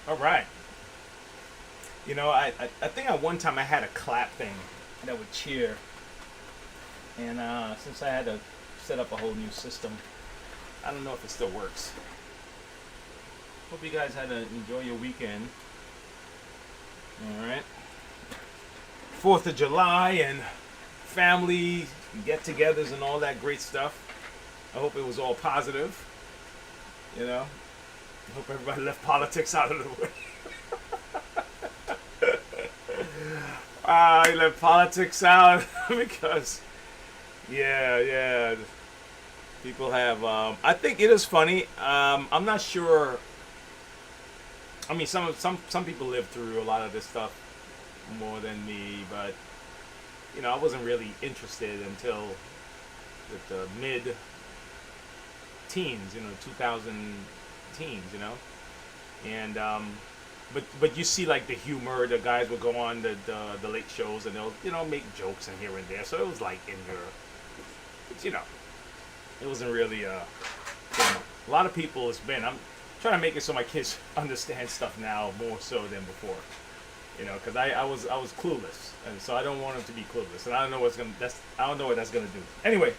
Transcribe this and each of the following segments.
All right. I think at one time I had a clap thing that would cheer, and since I had to set up a whole new system, I don't know if it still works. Hope you guys had to enjoy your weekend. All right. 4th of July and family get-togethers and all that great stuff. I hope it was all positive. I hope everybody left politics out of the way. I left politics out because, yeah. People have. I think it is funny. I'm not sure. I mean, some people live through a lot of this stuff more than me, but I wasn't really interested until the mid teens, 2000 teens, and but you see like the humor, the guys would go on the late shows and they'll make jokes and here and there, so it was like in your, it wasn't really a lot of people. I'm trying to make it so my kids understand stuff now more so than before, because I was clueless, and so I don't want them to be clueless, and I don't know what that's gonna do. Anyway,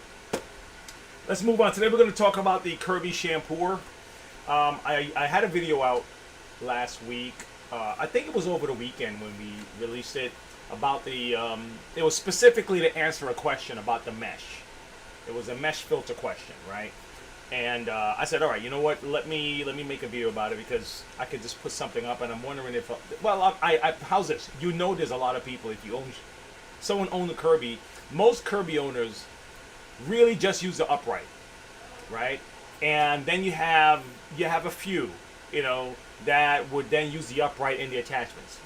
let's move on. Today we're gonna talk about the Kirby Shampooer. I had a video out last week. I think it was over the weekend when we released it about the. It was specifically to answer a question about the mesh. It was a mesh filter question, right? And I said, all right, you know what? Let me make a video about it because I could just put something up, and I'm wondering if. How's this? There's a lot of people. If someone owned a Kirby, most Kirby owners really just use the upright, right? And then you have a few, that would then use the upright in the attachments.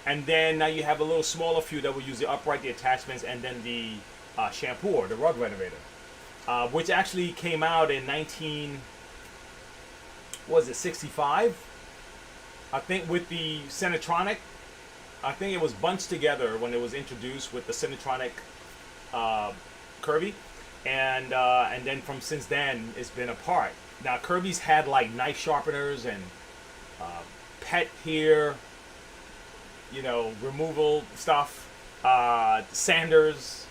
And then now you have a little smaller few that will use the upright, the attachments, and then the shampooer, the rug renovator, which actually came out in 65? I think with the Senatronic. I think it was bunched together when it was introduced with the Senatronic Kirby. And then since then it's been apart. Now Kirby's had like knife sharpeners and pet here, removal stuff, sanders,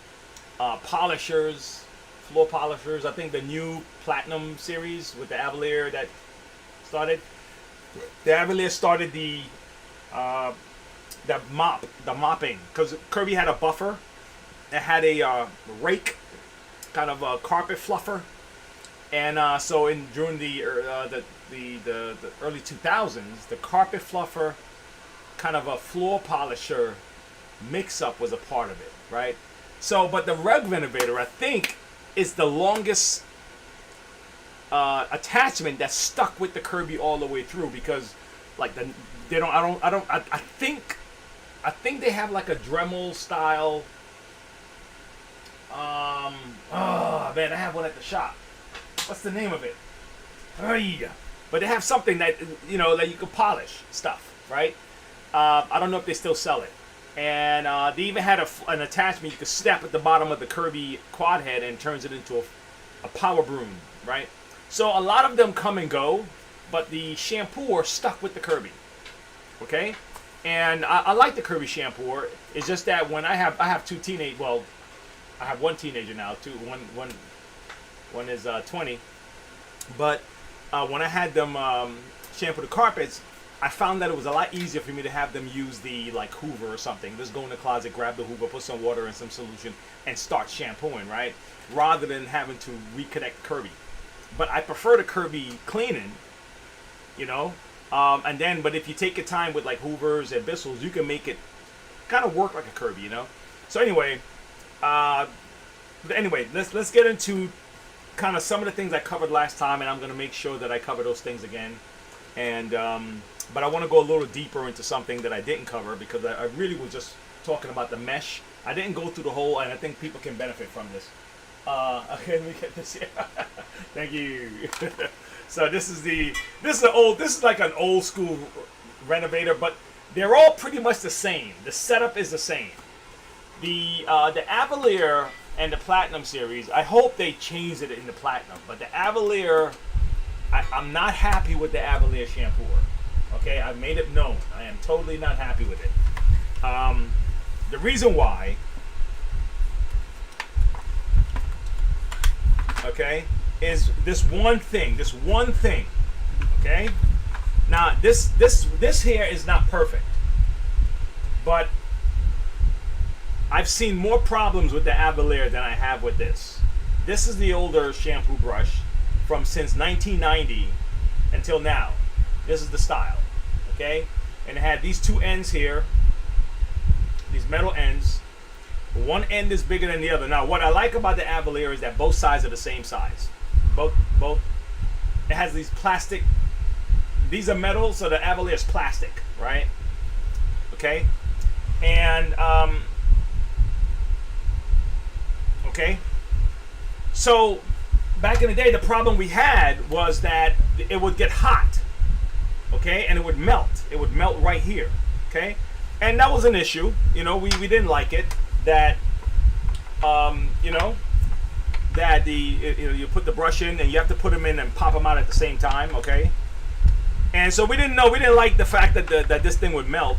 polishers, floor polishers. I think the new Platinum series with the Avalier that started. The Avalier started the mopping, because Kirby had a buffer. It had a rake, kind of a carpet fluffer, and so during the early 2000s, the carpet fluffer, kind of a floor polisher mix-up was a part of it, right? So, but the rug renovator, I think, is the longest attachment that's stuck with the Kirby all the way through, because like I think they have like a Dremel style. Oh man, I have one at the shop. What's the name of it? But they have something that that you can polish stuff, right? I don't know if they still sell it. And they even had an attachment you could snap at the bottom of the Kirby quad head and turns it into a power broom, right? So a lot of them come and go, but the shampooer stuck with the Kirby. Okay, and I like the Kirby Shampooer. It's just that when I have two teenage, well, I have one teenager now. One is 20. But when I had them shampoo the carpets, I found that it was a lot easier for me to have them use the Hoover or something. Just go in the closet, grab the Hoover, put some water and some solution, and start shampooing, right? Rather than having to reconnect Kirby. But I prefer the Kirby cleaning, but if you take your time with Hoovers and Bissells, you can make it kind of work like a Kirby, So anyway, let's get into kind of some of the things I covered last time, and I'm going to make sure that I cover those things again. And but I want to go a little deeper into something that I didn't cover, because I really was just talking about the mesh. I didn't go through the whole, and I think people can benefit from this. Okay, let me get this here. Thank you. So this is like an old school renovator, but they're all pretty much the same. The setup is the same. The Avalier and the Platinum series, I hope they changed it in the Platinum, but the Avalier, I'm not happy with the Avalier Shampooer. Okay, I've made it known. I am totally not happy with it. The reason why, okay, is this one thing. Okay. Now this here is not perfect, but I've seen more problems with the Avalier than I have with this. This is the older shampoo brush from since 1990 until now. This is the style, okay? And it had these two ends here, these metal ends. One end is bigger than the other. Now, what I like about the Avalier is that both sides are the same size. Both. It has these plastic. These are metal, so the Avalier is plastic, right? Okay, and okay. So back in the day, the problem we had was that it would get hot, okay, and it would melt. It would melt right here, okay, and that was an issue. You know, we didn't like it that you know, that you put the brush in and you have to put them in and pop them out at the same time, okay. And so we didn't like the fact that that this thing would melt.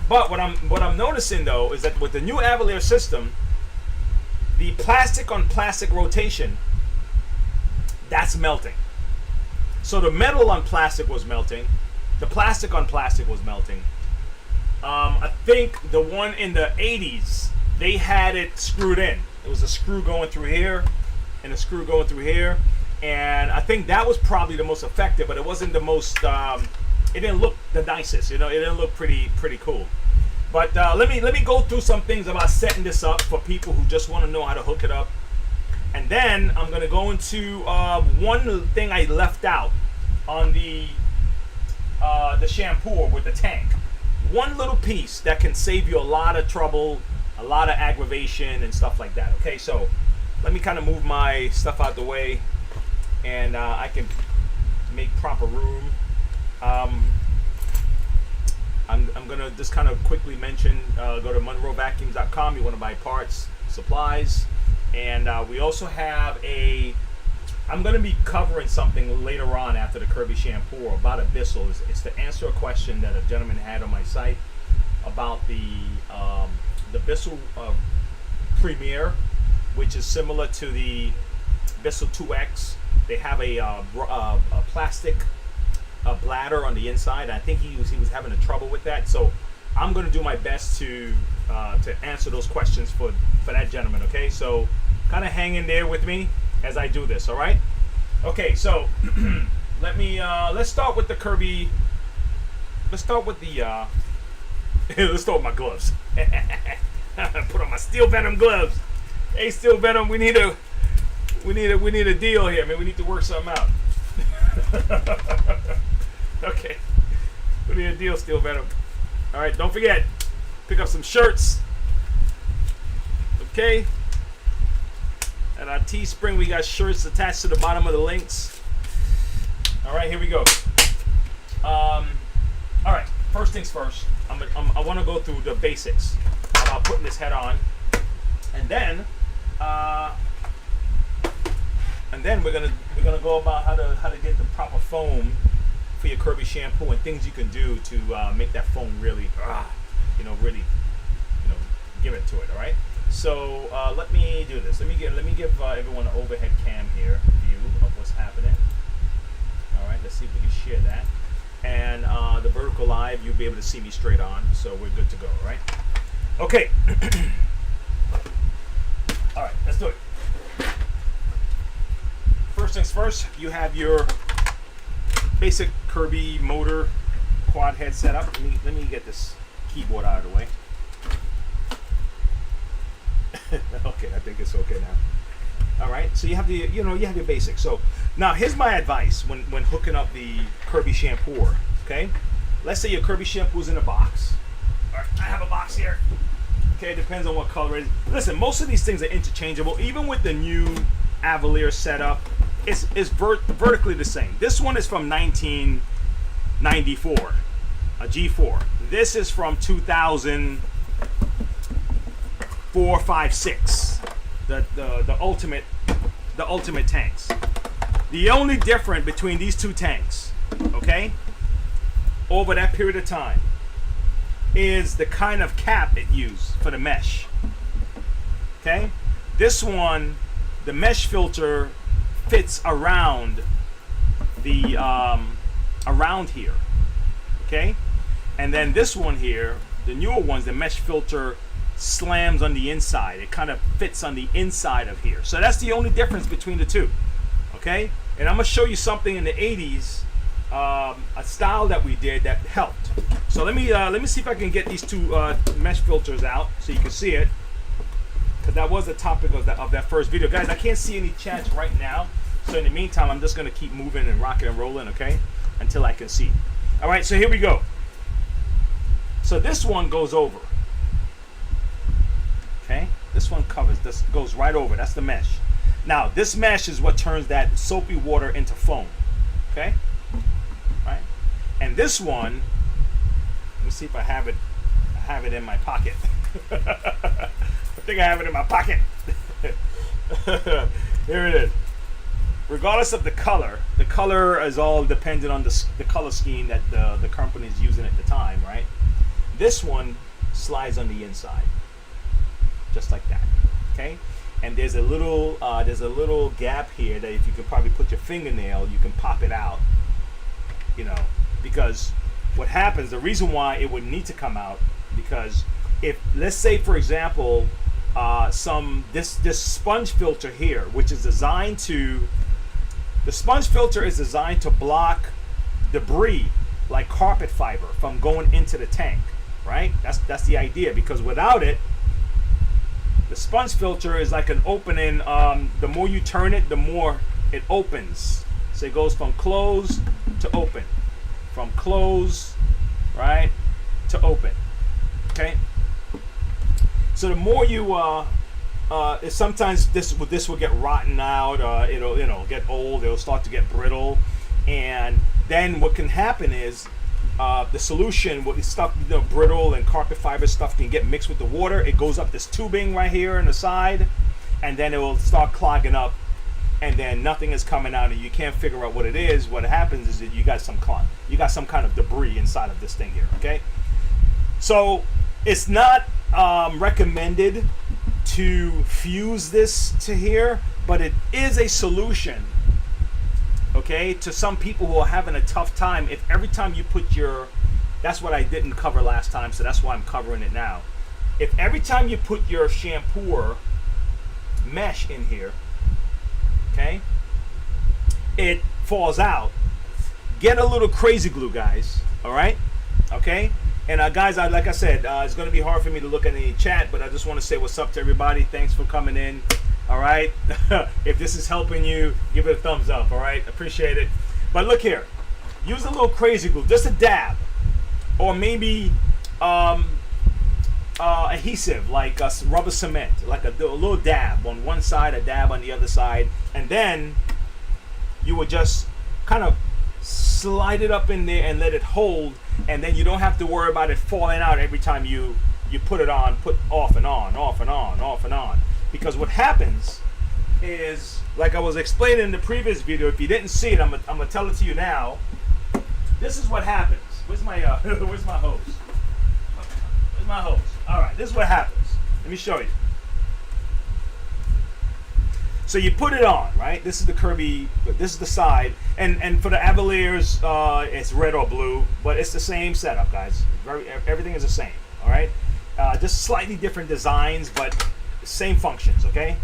But what I'm noticing though is that with the new Avalier system, the plastic on plastic rotation, that's melting. So the metal on plastic was melting, the plastic on plastic was melting. I think the one in the 80s, they had it screwed in. It was a screw going through here and a screw going through here. And I think that was probably the most effective, but it wasn't the most. It didn't look the nicest, you know. It didn't look pretty cool. But let me go through some things about setting this up for people who just want to know how to hook it up, and then I'm gonna go into one thing I left out on the shampooer with the tank. One little piece that can save you a lot of trouble, a lot of aggravation, and stuff like that. Okay, so let me kind of move my stuff out the way. And I can make proper room. I'm gonna just kind of quickly mention, go to monroevacuums.com. You want to buy parts, supplies, and we also have I'm gonna be covering something later on after the Kirby Shampooer about a Bissell. It's to answer a question that a gentleman had on my site about the Bissell Premier, which is similar to the Bissell 2X. They have a plastic bladder on the inside. I think he was having a trouble with that. So I'm going to do my best to answer those questions for that gentleman. Okay, so kind of hang in there with me as I do this. All right. Okay, so let's start with the Kirby. Let's start with the let's start with my gloves. Put on my Steel Venom gloves. Hey, Steel Venom, we need a deal here, man. We need to work something out. Okay. We need a deal, Steel Venom. All right, don't forget, pick up some shirts. Okay. And on Teespring, we got shirts attached to the bottom of the links. All right, here we go. All right, first things first. I want to go through the basics about putting this head on, and then we're gonna go about how to get the proper foam for your Kirby shampoo and things you can do to make that foam really, really, give it to it. All right. So let me do this. Let me give everyone an overhead cam here view of what's happening. All right. Let's see if we can share that. And the vertical live, you'll be able to see me straight on. So we're good to go. All right. Okay. All right. Let's do it. First things first, you have your basic Kirby motor quad head setup. Let me get this keyboard out of the way. Okay, I think it's okay now. All right, so you have you have your basics. So now here's my advice when hooking up the Kirby Shampooer. Okay, let's say your Kirby shampoo is in a box. All right, I have a box here. Okay, it depends on what color it is. Listen, most of these things are interchangeable. Even with the new Avalier setup, it's vertically the same. This one is from 1994, a G4. This is from 2004, 5, 6. The ultimate tanks. The only difference between these two tanks, okay, over that period of time is the kind of cap it used for the mesh. Okay, this one, the mesh filter fits around the around here. Okay, and then this one here, the newer ones, the mesh filter slams on the inside. It kind of fits on the inside of here. So that's the only difference between the two. Okay, and I'm gonna show you something in the 80s, a style that we did that helped. So let me see if I can get these two mesh filters out so you can see it, because that was the topic of that first video. Guys, I can't see any chats right now, so in the meantime, I'm just gonna keep moving and rocking and rolling, okay, until I can see. All right, so here we go. So this one goes over. Okay, this one covers. This goes right over. That's the mesh. Now, this mesh is what turns that soapy water into foam. Okay, right. And this one, let me see if I have it. I have it in my pocket. I think I have it in my pocket. Here it is. Regardless of the color is all dependent on the color scheme that the company is using at the time, right? This one slides on the inside, just like that. Okay, and there's a little gap here that if you could probably put your fingernail, you can pop it out. You know, because what happens, the reason why it would need to come out, because if, let's say for example, this sponge filter here, which is designed to, the sponge filter is designed to block debris like carpet fiber from going into the tank, right? That's the idea, because without it, the sponge filter is like an opening. The more you turn it, the more it opens. So it goes from close to open, from close, right, to open. Okay. So the more you sometimes this will get rotten out. It'll get old. It'll start to get brittle, and then what can happen is the solution, what stuff, brittle and carpet fiber stuff can get mixed with the water. It goes up this tubing right here on the side, and then it will start clogging up, and then nothing is coming out, and you can't figure out what it is. What happens is that you got some kind of debris inside of this thing here. Okay, so it's not recommended to fuse this to here, but it is a solution, okay, to some people who are having a tough time. If every time you put your, that's what I didn't cover last time, so that's why I'm covering it now. If every time you put your shampooer mesh in here, okay, it falls out, get a little crazy glue, guys. All right, okay. And guys, like I said, it's going to be hard for me to look at any chat, but I just want to say what's up to everybody. Thanks for coming in. All right. If this is helping you, give it a thumbs up. All right. Appreciate it. But look here. Use a little crazy glue, just a dab. Or maybe adhesive, like rubber cement, like a little dab on one side, a dab on the other side. And then you would just kind of slide it up in there and let it hold. And then you don't have to worry about it falling out every time you put it on, put off and on, off and on, off and on. Because what happens is, like I was explaining in the previous video, if you didn't see it, I'm gonna tell it to you now. This is what happens. Where's my where's my hose? Where's my hose? All right, this is what happens. Let me show you. So you put it on, right? This is the Kirby, this is the side, and for the Avaliers, it's red or blue, but it's the same setup, guys. Everything is the same, all right? Just slightly different designs, but same functions, okay?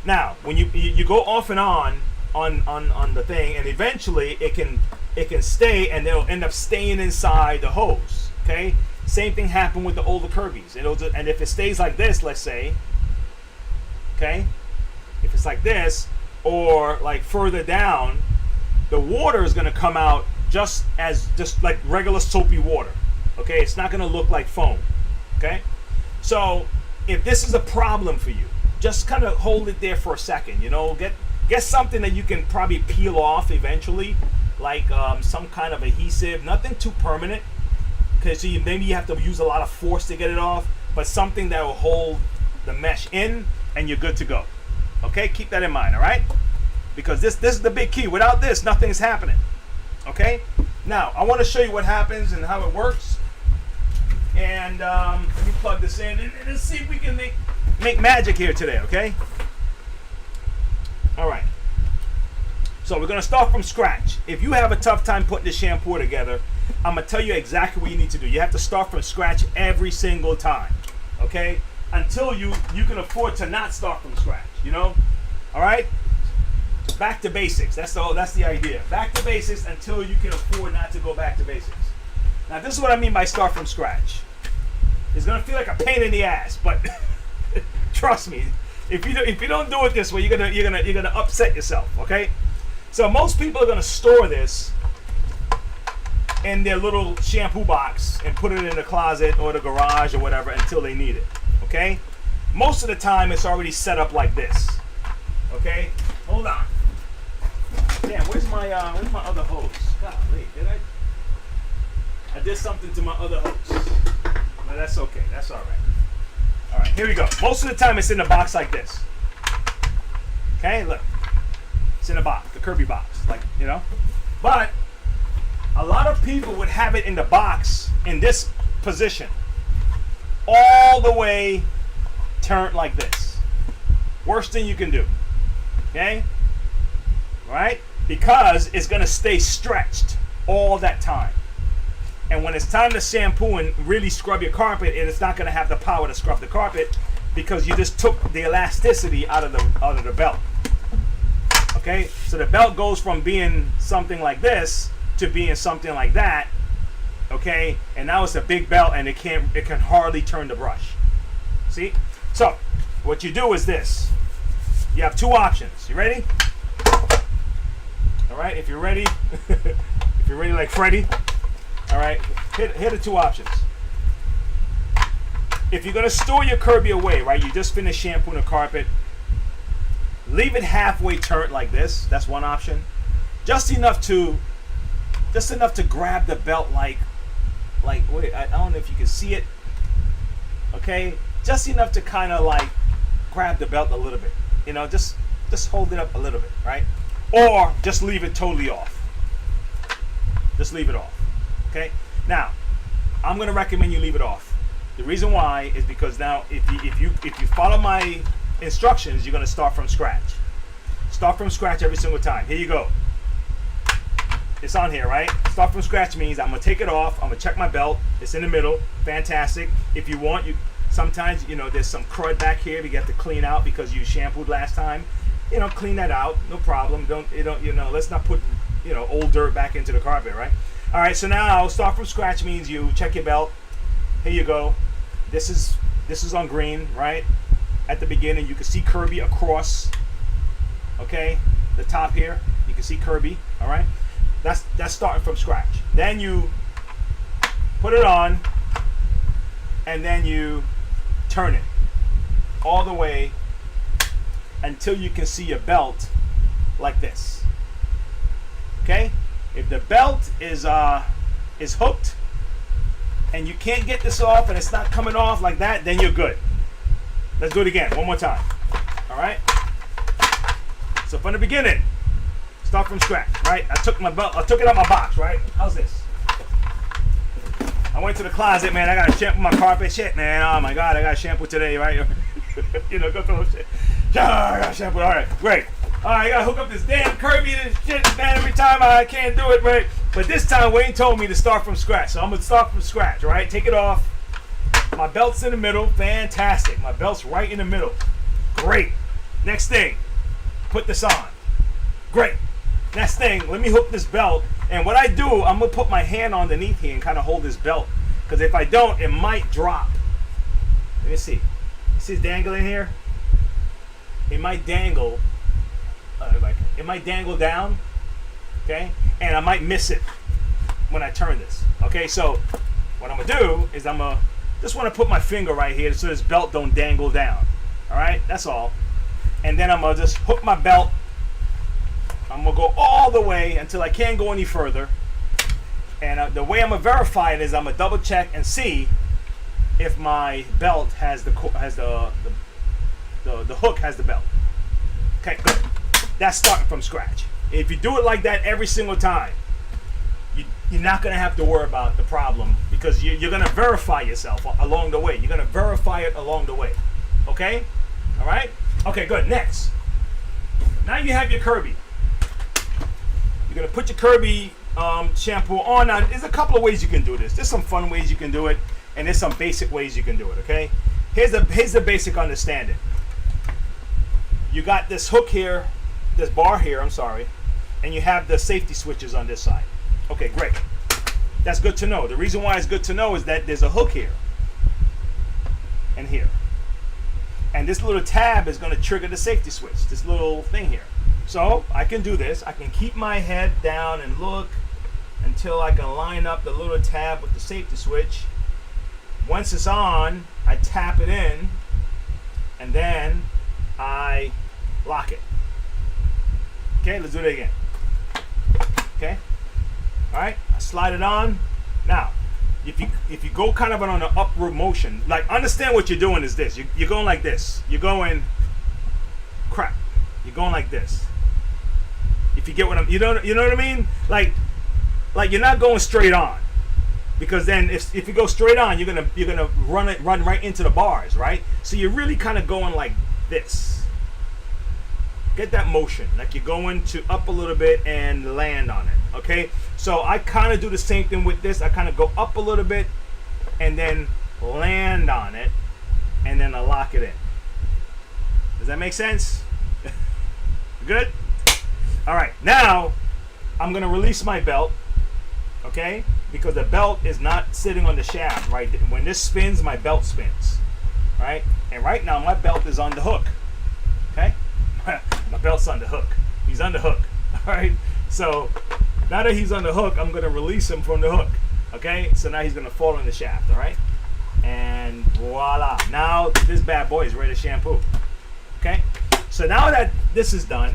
Now, when you go off and on the thing, and eventually it can stay, and it'll end up staying inside the hose, okay? Same thing happened with the older Kirbys, and if it stays like this, let's say, okay? If it's like this, or like further down, the water is going to come out just like regular soapy water. Okay, it's not going to look like foam. Okay, so if this is a problem for you, just kind of hold it there for a second. You know, get something that you can probably peel off eventually, like some kind of adhesive. Nothing too permanent, because maybe you have to use a lot of force to get it off, but something that will hold the mesh in, and you're good to go. Okay, keep that in mind, all right? Because this is the big key. Without this, nothing's happening. Okay? Now, I want to show you what happens and how it works. And let me plug this in and let's see if we can make magic here today, okay? All right. So we're going to start from scratch. If you have a tough time putting the shampoo together, I'm going to tell you exactly what you need to do. You have to start from scratch every single time, okay? Until you can afford to not start from scratch, you know? All right? Back to basics. That's the idea. Back to basics until you can afford not to go back to basics. Now, this is what I mean by start from scratch. It's going to feel like a pain in the ass, but trust me, if you don't do it this way, you're gonna upset yourself, okay? So most people are going to store this in their little shampoo box and put it in the closet or the garage or whatever until they need it, okay? Most of the time, it's already set up like this, okay? Hold on. Damn, where's my other hose? Golly, I did something to my other hose. No, that's okay. That's all right. All right, here we go. Most of the time, it's in a box like this. Okay, look. It's in a box, the Kirby box, like, you know. But a lot of people would have it in the box in this position, all the way turned like this. Worst thing you can do. Okay? Right? Because it's going to stay stretched all that time. And when it's time to shampoo and really scrub your carpet, it's not going to have the power to scrub the carpet because you just took the elasticity out of the belt. Okay? So the belt goes from being something like this to being something like that. Okay? And now it's a big belt and it can hardly turn the brush. See? So, what you do is this. You have two options. You ready? All right, if you're ready, if you're ready like Freddy, all right, here are the two options. If you're going to store your Kirby away, right, you just finished shampooing the carpet, leave it halfway turned like this. That's one option. Just enough to grab the belt like wait, I don't know if you can see it. Okay, just enough to kind of like grab the belt a little bit. You know, just hold it up a little bit, right? Or just leave it totally off. Just leave it off. Okay? Now, I'm going to recommend you leave it off. The reason why is because now if you follow my instructions, you're going to start from scratch. Start from scratch every single time. Here you go. It's on here, right? Start from scratch means I'm going to take it off. I'm going to check my belt. It's in the middle. Fantastic. If you want, sometimes, you know, there's some crud back here you have to clean out because you shampooed last time. You know, clean that out. No problem. Let's not put, old dirt back into the carpet, right? All right, so now start from scratch means you check your belt. Here you go. This is on green, right? At the beginning, you can see Kirby across, okay? The top here, you can see Kirby, all right? That's starting from scratch. Then you put it on, and then you turn it all the way until you can see your belt like this. Okay? If the belt is hooked and you can't get this off and it's not coming off like that, then you're good. Let's do it again, one more time. All right? So from the beginning, start from scratch, right? I took my belt, I took it out my box, right? How's this? I went to the closet, man. I gotta shampoo my carpet. Shit, man. Oh my God, I gotta shampoo today, right? Go through shit. I gotta shampoo. All right, great. All right, I gotta hook up this damn Kirby and shit, man. Every time I can't do it, right? But this time Wayne told me to start from scratch, so I'm gonna start from scratch, right? Take it off. My belt's in the middle. Fantastic. My belt's right in the middle. Great. Next thing, put this on. Great. Next thing, let me hook this belt. And what I do, I'm going to put my hand underneath here and kind of hold this belt. Because if I don't, it might drop. Let me see. See it dangling here? It might dangle. It might dangle down. Okay? And I might miss it when I turn this. Okay? So what I'm going to do is I'm going to just want to put my finger right here so this belt don't dangle down. All right? That's all. And then I'm going to just hook my belt. I'm going to go all the way until I can't go any further. And the way I'm going to verify it is I'm going to double check and see if my belt has the hook has the belt. Okay, good. That's starting from scratch. If you do it like that every single time, you're not going to have to worry about the problem because you're going to verify yourself along the way. You're going to verify it along the way. Okay? All right? Okay, good. Next. Now you have your Kirby. You're going to put your Kirby shampoo on. Now, there's a couple of ways you can do this. There's some fun ways you can do it, and there's some basic ways you can do it, okay? Here's the basic understanding. You got this hook here, this bar here, I'm sorry, and you have the safety switches on this side. Okay, great. That's good to know. The reason why it's good to know is that there's a hook here and here. And this little tab is going to trigger the safety switch, this little thing here. So I can do this. I can keep my head down and look until I can line up the little tab with the safety switch. Once it's on, I tap it in, and then I lock it. Okay, let's do it again. Okay, all right, I slide it on. Now, if you go kind of on an upward motion, like understand what you're doing is this. You're going like this. You're going, crap. You're going like this. If you get what you know what I mean? Like you're not going straight on, because then if you go straight on, you're gonna run right into the bars, right? So you're really kind of going like this. Get that motion, like you're going to up a little bit and land on it. Okay, so I kind of do the same thing with this. I kind of go up a little bit and then land on it, and then I lock it in. Does that make sense? Good? All right, now I'm gonna release my belt, okay? Because the belt is not sitting on the shaft, right? When this spins, my belt spins, right? And right now my belt is on the hook, okay? My belt's on the hook. He's on the hook, all right? So now that he's on the hook, I'm gonna release him from the hook, okay? So now he's gonna fall in the shaft, all right? And voila, now this bad boy is ready to shampoo, okay? So now that this is done,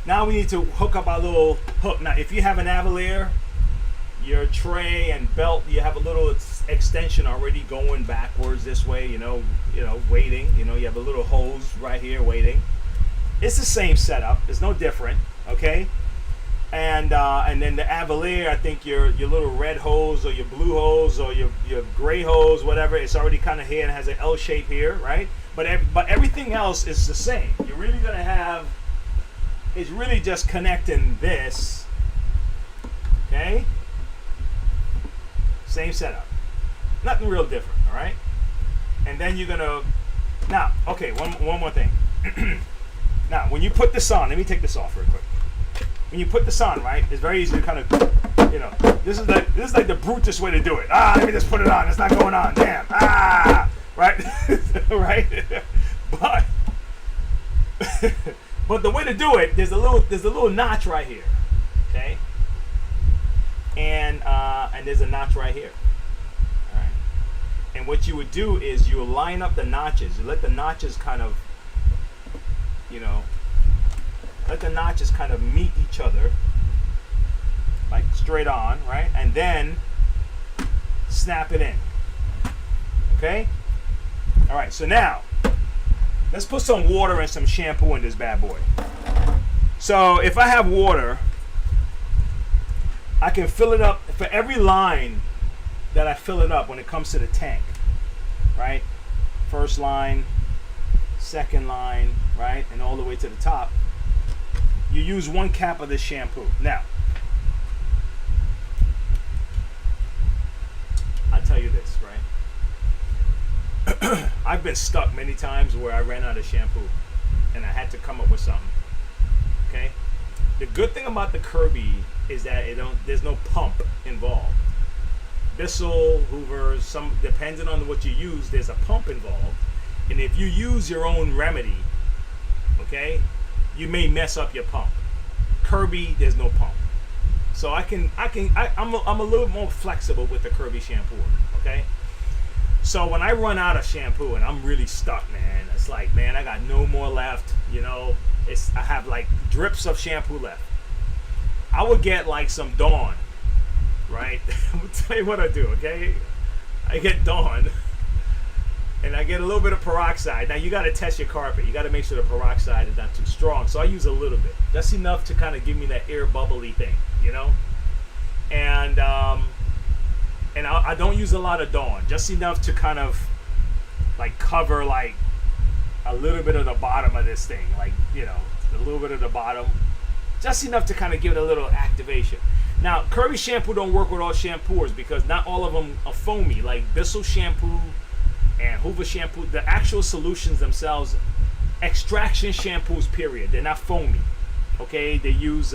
now we need to hook up our little hook. Now, if you have an Avalier, your tray and belt, you have a little extension already going backwards this way, you know, waiting. You know, you have a little hose right here waiting. It's the same setup. It's no different, okay? And then the Avalier, I think your little red hose or your blue hose or your gray hose, whatever, it's already kind of here and has an L shape here, right? But everything else is the same. You're really gonna have. It's really just connecting this, okay? Same setup. Nothing real different, all right? And then you're gonna, now, okay, one more thing. Now, when you put this on, let me take this off real quick. When you put this on, right, it's very easy to kind of, you know, this is like the brutest way to do it. Let me just put it on. It's not going on. Damn. Right? Right? But but the way to do it, there's a little notch right here, okay? And there's a notch right here. All right. And what you would do is you line up the notches. You let the notches kind of, you know, let the notches kind of meet each other, like straight on, right? And then snap it in. Okay? All right, so now let's put some water and some shampoo in this bad boy. So if I have water, I can fill it up for every line that I fill it up when it comes to the tank, right? First line, second line, right? And all the way to the top. You use 1 cap of this shampoo. Now, I'll tell you this, right? I've been stuck many times where I ran out of shampoo and I had to come up with something. Okay? The good thing about the Kirby is that there's no pump involved. Bissell, Hoover, depending on what you use, there's a pump involved. And if you use your own remedy, okay, you may mess up your pump. Kirby, there's no pump. So I'm a little more flexible with the Kirby Shampooer, okay? So when I run out of shampoo and I'm really stuck, man, it's like, man, I got no more left, you know, I have like drips of shampoo left. I would get like some Dawn, right? I'm gonna tell you what I do, okay? I get Dawn and I get a little bit of peroxide. Now you got to test your carpet. You got to make sure the peroxide is not too strong. So I use a little bit, just enough to kind of give me that air bubbly thing, you know. And I don't use a lot of Dawn, just enough to kind of like cover like a little bit of the bottom of this thing, like, you know, a little bit of the bottom, just enough to kind of give it a little activation. Now, Kirby shampoo don't work with all shampoos because not all of them are foamy. Like Bissell shampoo and Hoover shampoo, the actual solutions themselves, extraction shampoos, period, they're not foamy. Okay, they use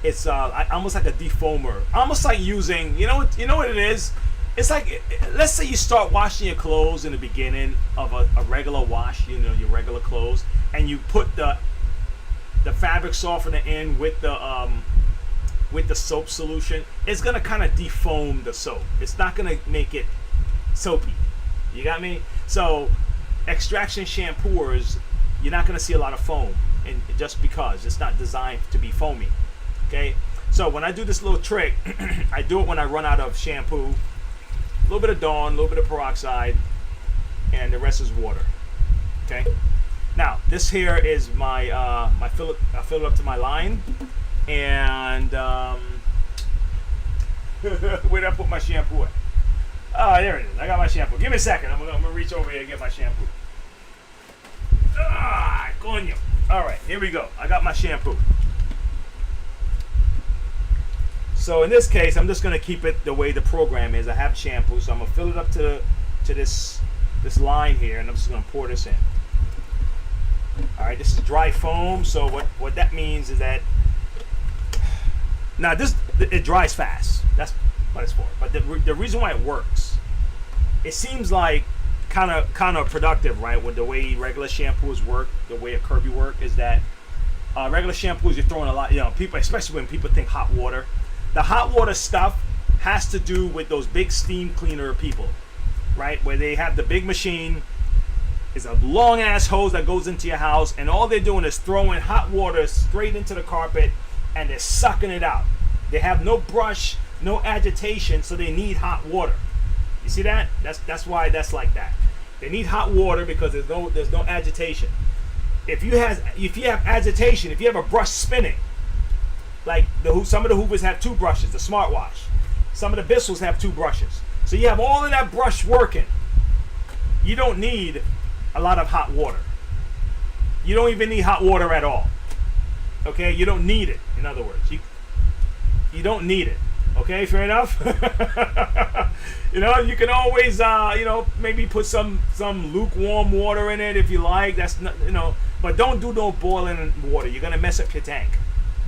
it's almost like a defoamer, almost like using, you know what it is. It's like, let's say you start washing your clothes in the beginning of a regular wash, you know, your regular clothes, and you put the fabric softener in with the soap solution. It's gonna kind of defoam the soap. It's not gonna make it soapy. You got me? So extraction shampoos, you're not gonna see a lot of foam, and just because it's not designed to be foamy. Okay, so when I do this little trick, I do it when I run out of shampoo. A little bit of Dawn, a little bit of peroxide, and the rest is water. Okay. Now this here is my I fill it up to my line, and where did I put my shampoo at? Oh, there it is. I got my shampoo. Give me a second. I'm gonna reach over here and get my shampoo. Ah, coño. All right, here we go. I got my shampoo. So in this case, I'm just gonna keep it the way the program is. I have shampoo, so I'm gonna fill it up to this line here, and I'm just gonna pour this in. All right, this is dry foam. So what that means is that now it dries fast. That's what it's for. But the reason why it works, it seems like kind of productive, right? With the way regular shampoos work, the way a Kirby work is that regular shampoos, you're throwing a lot. You know, people, especially when people think hot water. The hot water stuff has to do with those big steam cleaner people, right? Where they have the big machine. It's a long ass hose that goes into your house, and all they're doing is throwing hot water straight into the carpet, and they're sucking it out. They have no brush, no agitation, so they need hot water. You see that? That's why that's like that. They need hot water because there's no agitation. If you have agitation, if you have a brush spinning, like some of the Hoovers have two brushes, the smartwash. Some of the Bissells have two brushes. So you have all of that brush working. You don't need a lot of hot water. You don't even need hot water at all. Okay, you don't need it. In other words, you don't need it. Okay, fair enough. You know, you can always maybe put some lukewarm water in it if you like. That's not, but don't do no boiling water. You're gonna mess up your tank.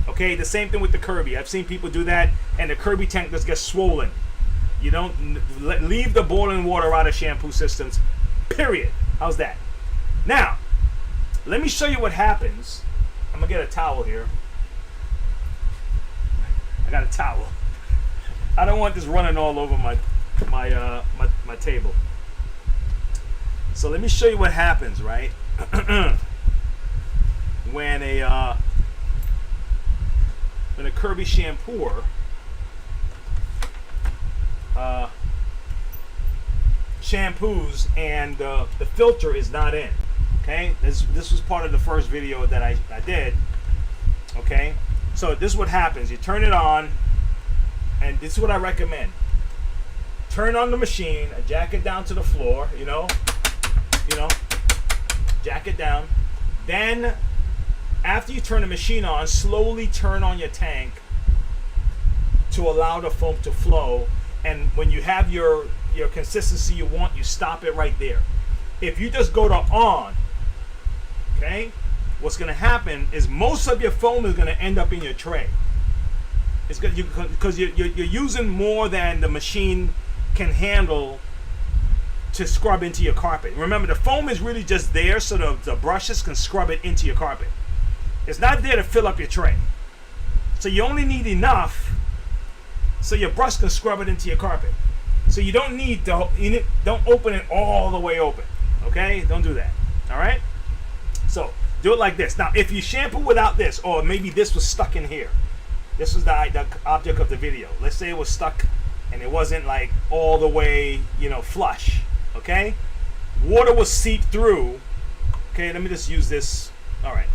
Okay, the same thing with the Kirby. I've seen people do that, and the Kirby tank just gets swollen. You don't leave the boiling water out of shampoo systems. Period. How's that? Now, let me show you what happens. I'm gonna get a towel here. I got a towel. I don't want this running all over my table. So let me show you what happens, right? when a Kirby Shampooer shampoos and the filter is not in. Okay, this was part of the first video that I did. Okay, so this is what happens. You turn it on, and this is what I recommend. Turn on the machine, jack it down to the floor, jack it down. Then, after you turn the machine on, slowly turn on your tank to allow the foam to flow. And when you have your consistency you want, you stop it right there. If you just go to on, okay, what's going to happen is most of your foam is going to end up in your tray. It's good because you're using more than the machine can handle to scrub into your carpet. Remember, the foam is really just there so the brushes can scrub it into your carpet. It's not there to fill up your tray. So you only need enough so your brush can scrub it into your carpet. So you don't need to, don't open it all the way open. Okay? Don't do that. All right? So do it like this. Now, if you shampoo without this, or maybe this was stuck in here. This was the object of the video. Let's say it was stuck and it wasn't like all the way, flush. Okay, water will seep through. Okay, let me just use this. All right,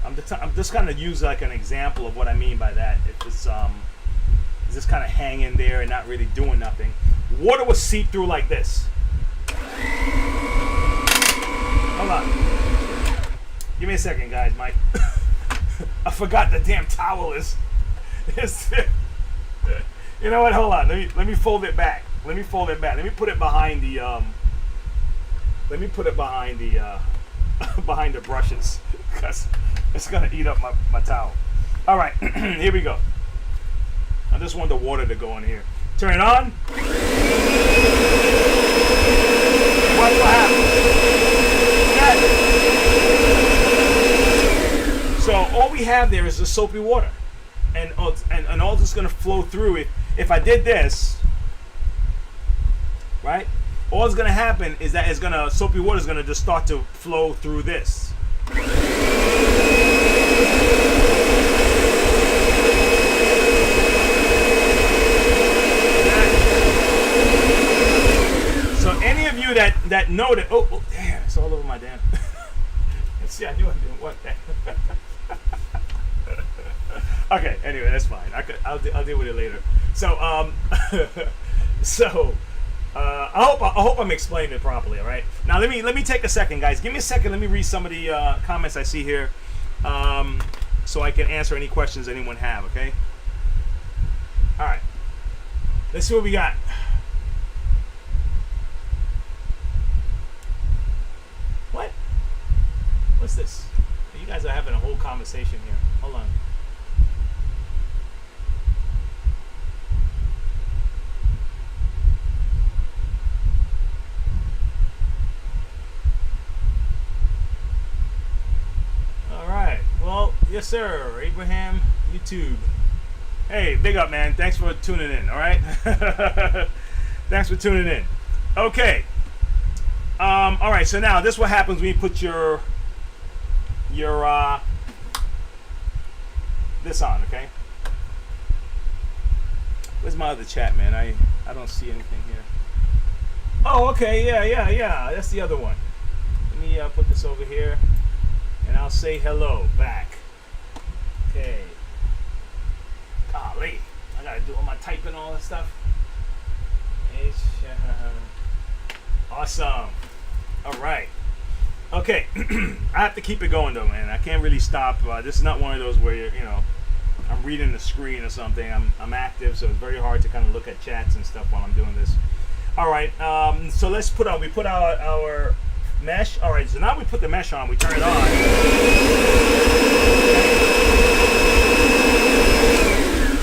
I'm just kind of use like an example of what I mean by that. If it's just kind of hanging there and not really doing nothing, water will seep through like this. Hold on, give me a second, guys. Mike, I forgot the damn towel is. You know what? Hold on. Let me fold it back. Let me fold it back. Let me put it behind the behind the brushes, because it's gonna eat up my towel. All right, here we go. I just want the water to go in here. Turn it on. Watch what happens. So all we have there is the soapy water, and all this is gonna flow through it. If I did this, right, all that's gonna happen is that soapy water is gonna just start to flow through this. So any of you that know that, oh damn, it's all over my damn. See, I knew I didn't want that. Okay, anyway, that's fine. I'll deal with it later. So I hope I'm explaining it properly. All right. Now let me take a second, guys. Give me a second. Let me read some of the comments I see here, so I can answer any questions anyone have. Okay. All right. Let's see what we got. What? What's this? You guys are having a whole conversation here. Hold on. Yes, sir. Abraham, YouTube. Hey, big up, man. Thanks for tuning in. All right. Thanks for tuning in. Okay. All right. So now this is what happens when you put your this on. Okay. Where's my other chat, man? I don't see anything here. Oh, okay. Yeah. That's the other one. Let me put this over here, and I'll say hello back. Okay. Golly, I gotta do all my typing, all that stuff. Awesome. All right. Okay. I have to keep it going though, man. I can't really stop. This is not one of those where I'm reading the screen or something. I'm active, so it's very hard to kind of look at chats and stuff while I'm doing this. All right. So let's put on. We put our mesh. All right. So now we put the mesh on. We turn it on.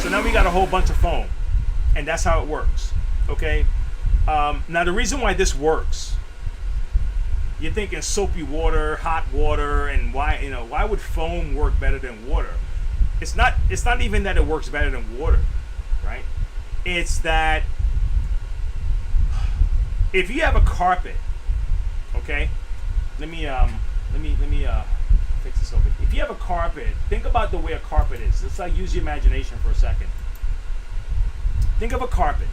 So now we got a whole bunch of foam, and that's how it works. Okay. Now the reason why this works, you're thinking soapy water, hot water, and why would foam work better than water? It's not even that it works better than water, right? It's that if you have a carpet, okay, let me fix this over. If you have a carpet, think about the way a carpet is. Let's use your imagination for a second. Think of a carpet,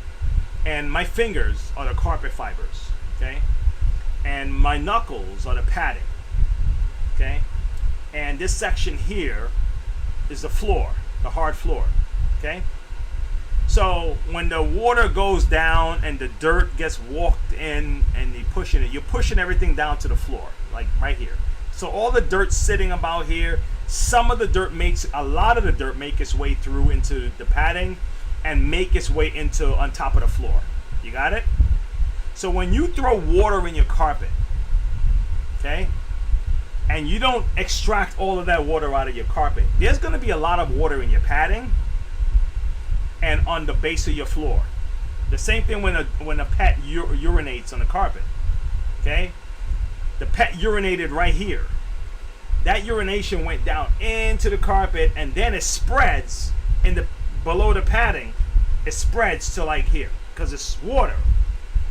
and my fingers are the carpet fibers, okay, and my knuckles are the padding, okay, and this section here is the floor, the hard floor, okay. So when the water goes down and the dirt gets walked in and you're pushing everything down to the floor, like right here. So all the dirt sitting about here, a lot of the dirt make its way through into the padding and make its way on top of the floor. You got it? So when you throw water in your carpet, okay, and you don't extract all of that water out of your carpet, there's going to be a lot of water in your padding and on the base of your floor. The same thing when a pet urinates on the carpet, okay? The pet urinated right here. That urination went down into the carpet, and then it spreads below the padding. It spreads to like here because it's water,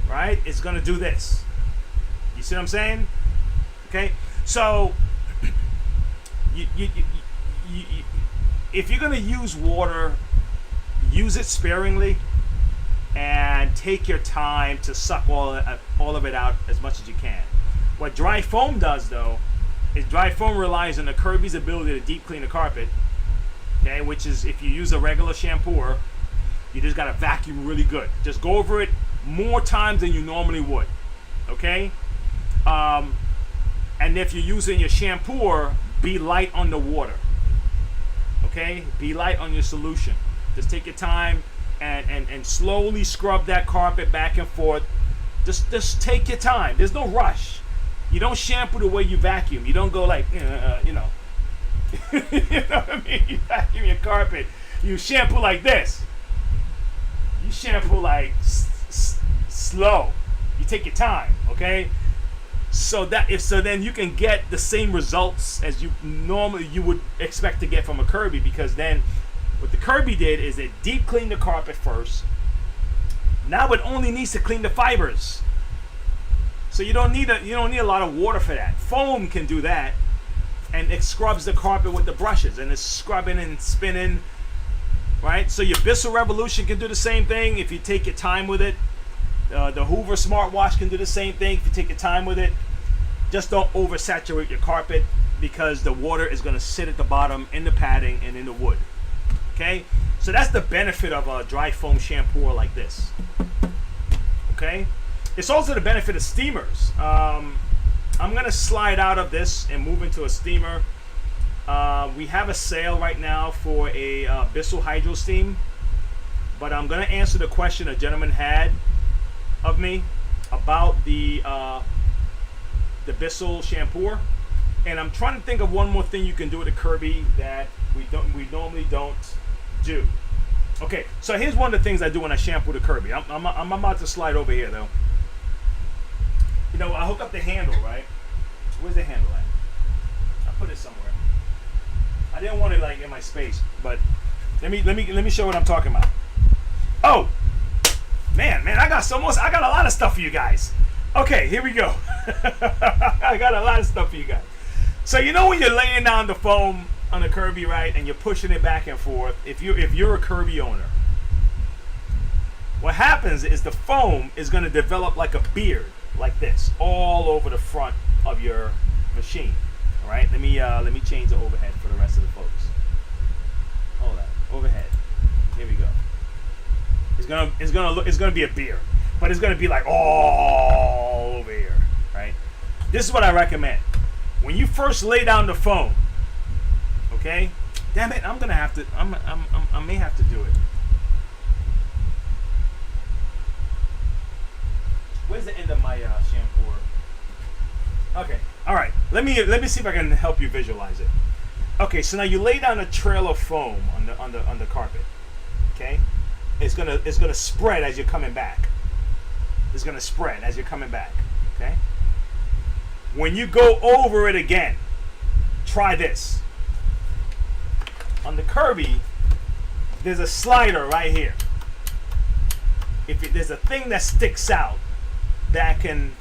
right? It's gonna do this. You see what I'm saying? Okay. So if you're gonna use water, use it sparingly. and take your time to suck all of it out as much as you can. What dry foam does, though, is dry foam relies on the Kirby's ability to deep clean the carpet, okay, which is if you use a regular shampooer, you just got to vacuum really good. Just go over it more times than you normally would, okay? And if you're using your shampooer, be light on the water, okay? Be light on your solution. Just take your time and slowly scrub that carpet back and forth. Just take your time. There's no rush. You don't shampoo the way you vacuum. You don't go like, you know. You know what I mean? You vacuum your carpet. You shampoo like this. You shampoo like slow. You take your time, okay? So then you can get the same results as you would expect to get from a Kirby, because then what the Kirby did is it deep cleaned the carpet first. Now it only needs to clean the fibers. So you don't need a lot of water for that. Foam can do that, and it scrubs the carpet with the brushes, and it's scrubbing and spinning, right? So your Bissell Revolution can do the same thing if you take your time with it. The Hoover Smartwash can do the same thing if you take your time with it. Just don't oversaturate your carpet, because the water is going to sit at the bottom in the padding and in the wood. Okay, so that's the benefit of a dry foam shampooer like this. Okay, it's also the benefit of steamers. I'm going to slide out of this and move into a steamer. We have a sale right now for a Bissell Hydro Steam, but I'm going to answer the question a gentleman had of me about the Bissell shampooer, and I'm trying to think of one more thing you can do with a Kirby that we normally don't do. Okay, so here's one of the things I do when I shampoo the Kirby. I'm about to slide over here though. You know, I hook up the handle, right? Where's the handle at? I put it somewhere. I didn't want it like in my space, but let me show what I'm talking about. Oh, man, I got a lot of stuff for you guys. Okay, here we go. I got a lot of stuff for you guys. So you know when you're laying down the foam on the Kirby, right, and you're pushing it back and forth, if you're a Kirby owner, what happens is the foam is going to develop like a beard, like this, all over the front of your machine. All right, let me change the overhead for the rest of the folks. Hold on, overhead. Here we go. It's gonna be a beard, but it's gonna be like all over here, right? This is what I recommend. When you first lay down the foam, okay? Damn it, I may have to do it. Where's the end of my shampooer? Okay, all right. Let me see if I can help you visualize it. Okay, so now you lay down a trail of foam on the carpet. Okay, it's gonna spread as you're coming back. It's gonna spread as you're coming back. Okay. When you go over it again, try this. On the Kirby, there's a slider right here. There's a thing that sticks out that can.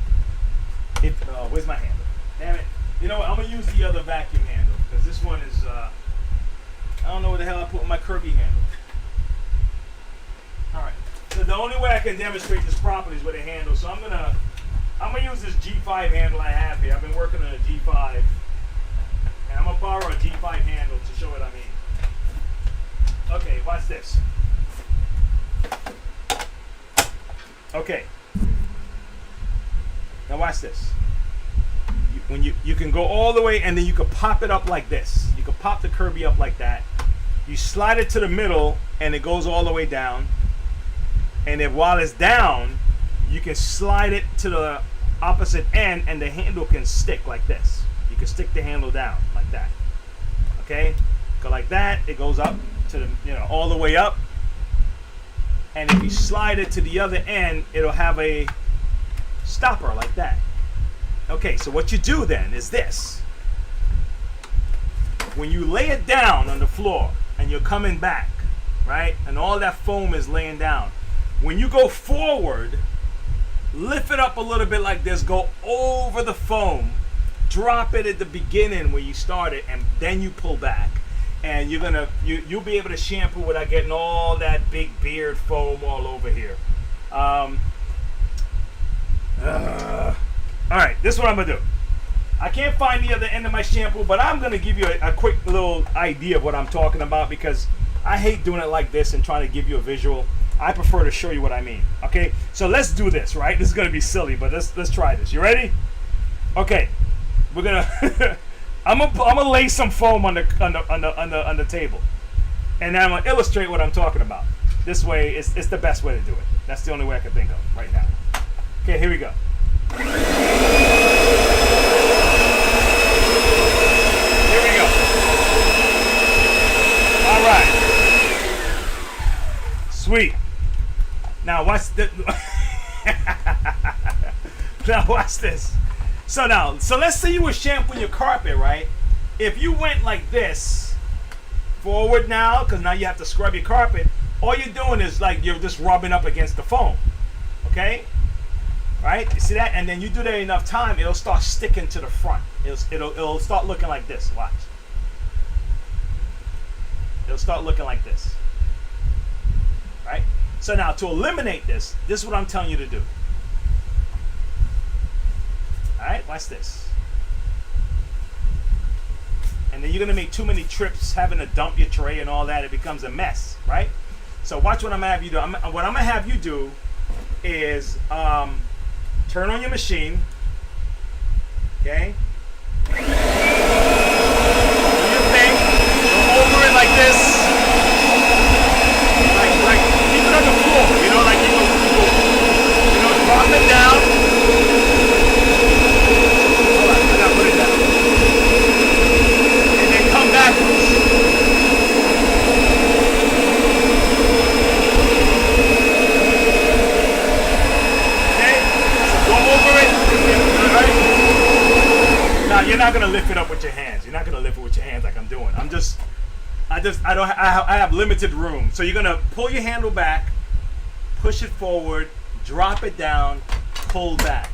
Where's my handle? Damn it! You know what? I'm gonna use the other vacuum handle because this one is. I don't know where the hell I put my Kirby handle. All right. So the only way I can demonstrate this properly is with a handle. So I'm gonna use this G5 handle I have here. I've been working on a G5, and I'm gonna borrow a G5 handle to show what I mean. Okay, watch this. Okay. Now watch this. You can go all the way, and then you can pop it up like this. You can pop the Kirby up like that. You slide it to the middle, and it goes all the way down. And then while it's down, you can slide it to the opposite end, and the handle can stick like this. You can stick the handle down like that. Okay? Go like that. It goes up to the all the way up. And if you slide it to the other end, it'll have a stopper like that. Okay, so what you do then is this. When you lay it down on the floor and you're coming back, right, and all that foam is laying down, when you go forward, lift it up a little bit like this, go over the foam, drop it at the beginning where you started, and then you pull back. And you'll be able to shampoo without getting all that big beard foam all over here. All right, this is what I'm gonna do. I can't find the other end of my shampoo, but I'm gonna give you a quick little idea of what I'm talking about, because I hate doing it like this and trying to give you a visual. I prefer to show you what I mean. Okay, so let's do this. Right, this is gonna be silly, but let's try this. You ready? Okay, we're gonna. I'm gonna lay some foam on the table, and then I'm gonna illustrate what I'm talking about. This way, it's the best way to do it. That's the only way I can think of right now. Okay, here we go. Here we go. All right. Sweet. Now watch the. Now watch this. So let's say you were shampooing your carpet, right? If you went like this, forward now, because now you have to scrub your carpet, all you're doing is like you're just rubbing up against the foam, okay? Right? You see that? And then you do that enough time, it'll start sticking to the front. It'll start looking like this. Watch. It'll start looking like this. Right? So now to eliminate this is what I'm telling you to do. Alright, watch this. And then you're going to make too many trips having to dump your tray and all that. It becomes a mess, right? So watch what I'm going to have you do. What I'm going to have you do is turn on your machine. Okay? Do your thing. Go over it like this. Like keep it on the floor. You know, like you go, drop it down. Put it down. And then come backwards. Okay? So go over it. Right? Now you're not gonna lift it up with your hands. You're not gonna lift it with your hands like I'm doing. I have limited room. So you're gonna pull your handle back, push it forward, drop it down, pull back.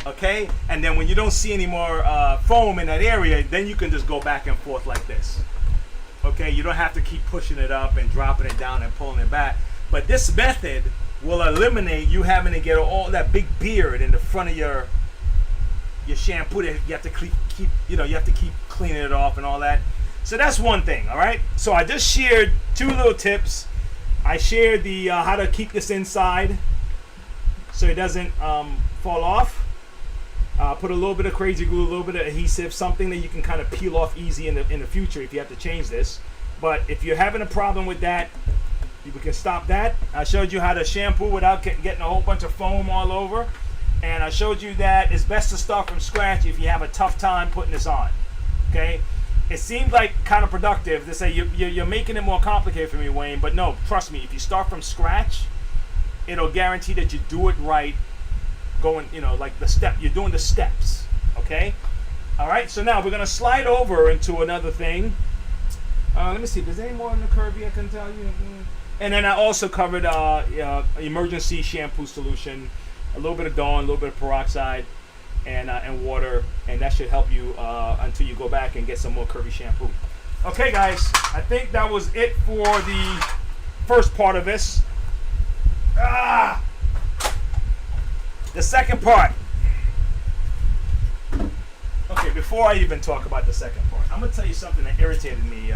Okay, and then when you don't see any more foam in that area, then you can just go back and forth like this. Okay, you don't have to keep pushing it up and dropping it down and pulling it back. But this method will eliminate you having to get all that big beard in the front of your shampoo that you have to keep you have to keep cleaning it off and all that. So that's one thing. All right. So I just shared two little tips. I shared the how to keep this inside so it doesn't fall off. Put a little bit of crazy glue, a little bit of adhesive, something that you can kind of peel off easy in the future if you have to change this. But if you're having a problem with that, you can stop that. I showed you how to shampoo without getting a whole bunch of foam all over. And I showed you that it's best to start from scratch if you have a tough time putting this on. Okay? It seems like counterproductive to say you're making it more complicated for me, Wayne. But no, trust me, if you start from scratch, it'll guarantee that you do it right. Going, like you're doing the steps, okay? All right, so now we're gonna slide over into another thing. Let me see if there's any more in the Kirby I can tell you. And then I also covered emergency shampoo solution, a little bit of Dawn, a little bit of peroxide, and water, and that should help you until you go back and get some more Kirby shampoo. Okay, guys, I think that was it for the first part of this. The second part. Okay, before I even talk about the second part, I'm going to tell you something that irritated me.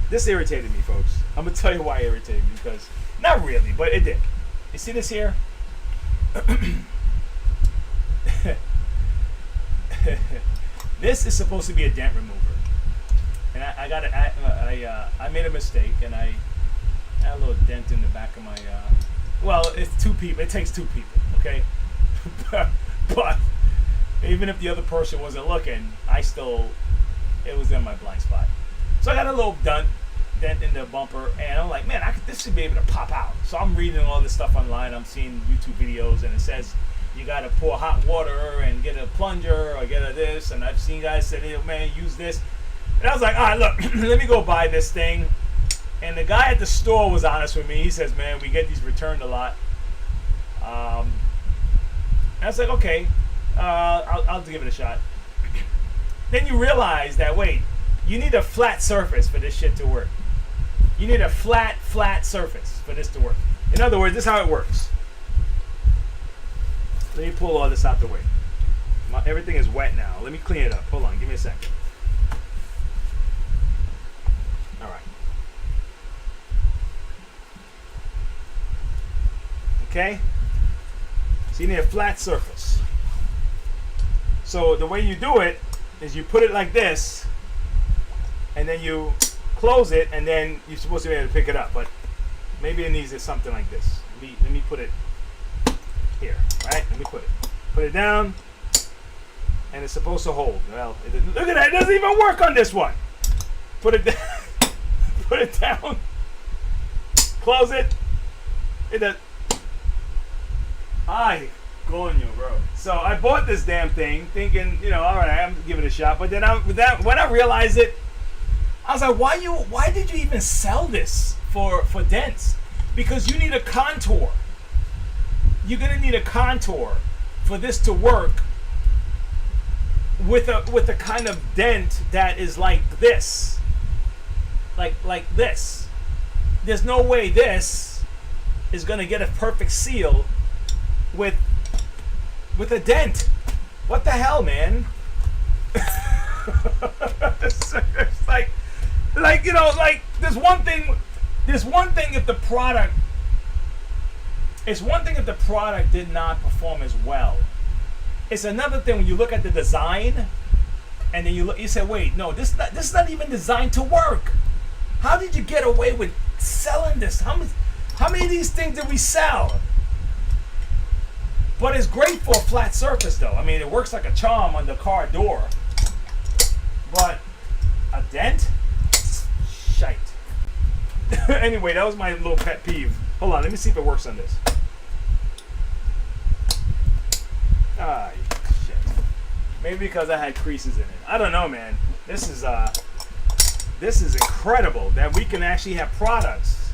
This irritated me, folks. I'm going to tell you why it irritated me, because, not really, but it did. You see this here? This is supposed to be a dent remover. And I made a mistake, and I had a little dent in the back of my... well, it's two people. It takes two people, okay? but even if the other person wasn't looking, it was in my blind spot. So I got a little dent in the bumper, and I'm like, man, this should be able to pop out. So I'm reading all this stuff online. I'm seeing YouTube videos, and it says you got to pour hot water and get a plunger or get a this. And I've seen guys say, hey, man, use this. And I was like, all right, look, let me go buy this thing. And the guy at the store was honest with me. He says, man, we get these returned a lot. And I was like, okay, I'll give it a shot. Then you realize that, wait, you need a flat surface for this shit to work. You need a flat surface for this to work. In other words, this is how it works. Let me pull all this out the way. Everything is wet now. Let me clean it up. Hold on, give me a second. All right. Okay. So you need a flat surface. So the way you do it is you put it like this, and then you close it, and then you're supposed to be able to pick it up. But maybe it needs something like this. Let me put it here. Right? Let me put it down, and it's supposed to hold. Well, look at that. It doesn't even work on this one. Put it down. Put it down. Close it. It does. Ay, coño, bro. So I bought this damn thing thinking, you know, all right, I'm gonna give it a shot. But then when I realized it, I was like, why did you even sell this for dents? Because you need a contour. You're gonna need a contour for this to work with a kind of dent that is like this. Like this. There's no way this is gonna get a perfect seal with a dent. What the hell, man? It's like you know, like there's one thing if the product did not perform as well. It's another thing when you look at the design and then you say, wait, no, this is not even designed to work. How did you get away with selling this? How many of these things did we sell? But it's great for a flat surface, though. I mean, it works like a charm on the car door. But a dent? Shite. Anyway, that was my little pet peeve. Hold on, let me see if it works on this. Ah, shit. Maybe because I had creases in it. I don't know, man. This is incredible that we can actually have products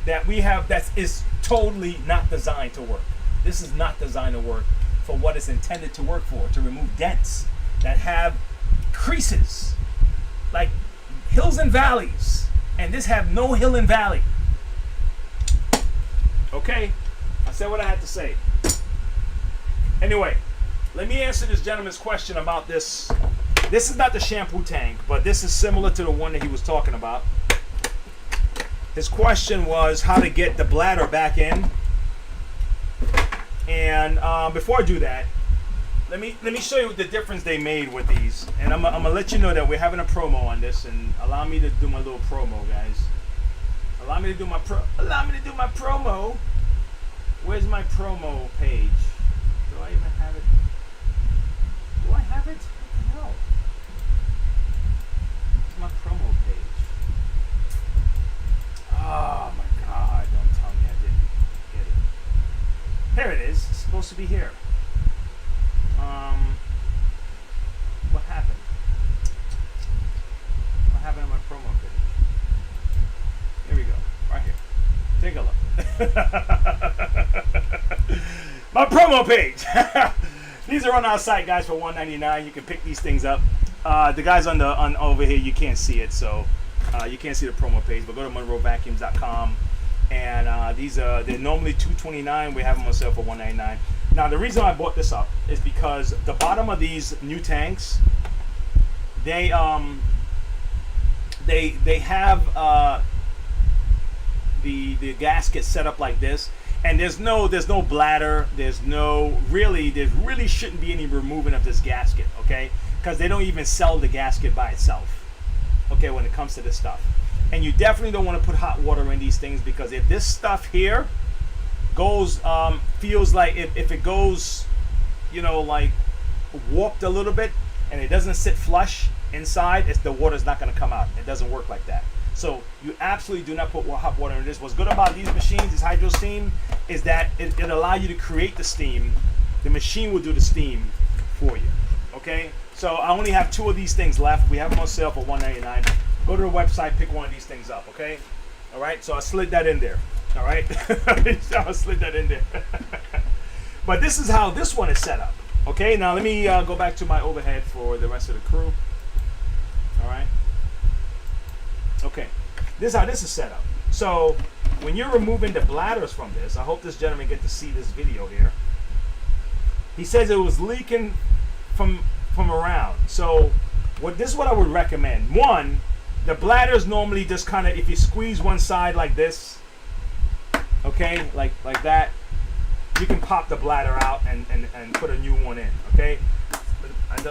that we have that is totally not designed to work. This is not designed to work for what it's intended to work for, to remove dents that have creases, like hills and valleys. And this have no hill and valley. Okay, I said what I had to say. Anyway, let me answer this gentleman's question about this. This is not the shampoo tank, but this is similar to the one that he was talking about. His question was how to get the bladder back in. And before I do that, let me show you the difference they made with these. And I'm gonna let you know that we're having a promo on this. And allow me to do my little promo, guys. Allow me to do my promo. Where's my promo page? Do I even have it? Do I have it? What the hell? Where's my promo page? Oh my God, don't tell me I didn't get it. Here it is. It's supposed to be here. What happened? What happened on my promo page? Here we go. Right here. Take a look. My promo page. These are on our site, guys, for $1.99. You can pick these things up. The guys on over here, you can't see it, so you can't see the promo page, but go to monroevacuums.com, and they're normally $2.29. We have them on sale for $1.99. Now the reason I bought this up is because the bottom of these new tanks, they have the gasket set up like this, and there's no bladder, there really shouldn't be any removing of this gasket, okay? Because they don't even sell the gasket by itself, okay, when it comes to this stuff. And you definitely don't want to put hot water in these things, because if this stuff here goes, feels like if it goes, you know, like warped a little bit and it doesn't sit flush inside, the water's not going to come out. It doesn't work like that. So you absolutely do not put hot water in this. What's good about these machines, this hydro steam, is that it allows you to create the steam. The machine will do the steam for you, okay? So I only have 2 of these things left. We have them on sale for $1.99. Go to the website, pick one of these things up, okay? All right, so I slid that in there. All right, I slid that in there. But this is how this one is set up. Okay, now let me go back to my overhead for the rest of the crew. All right. Okay, this is how this is set up. So when you're removing the bladders from this, I hope this gentleman get to see this video here. He says it was leaking from around. So this is what I would recommend. One, the bladders normally just kind of, if you squeeze one side like this, okay, like that, you can pop the bladder out and put a new one in, okay?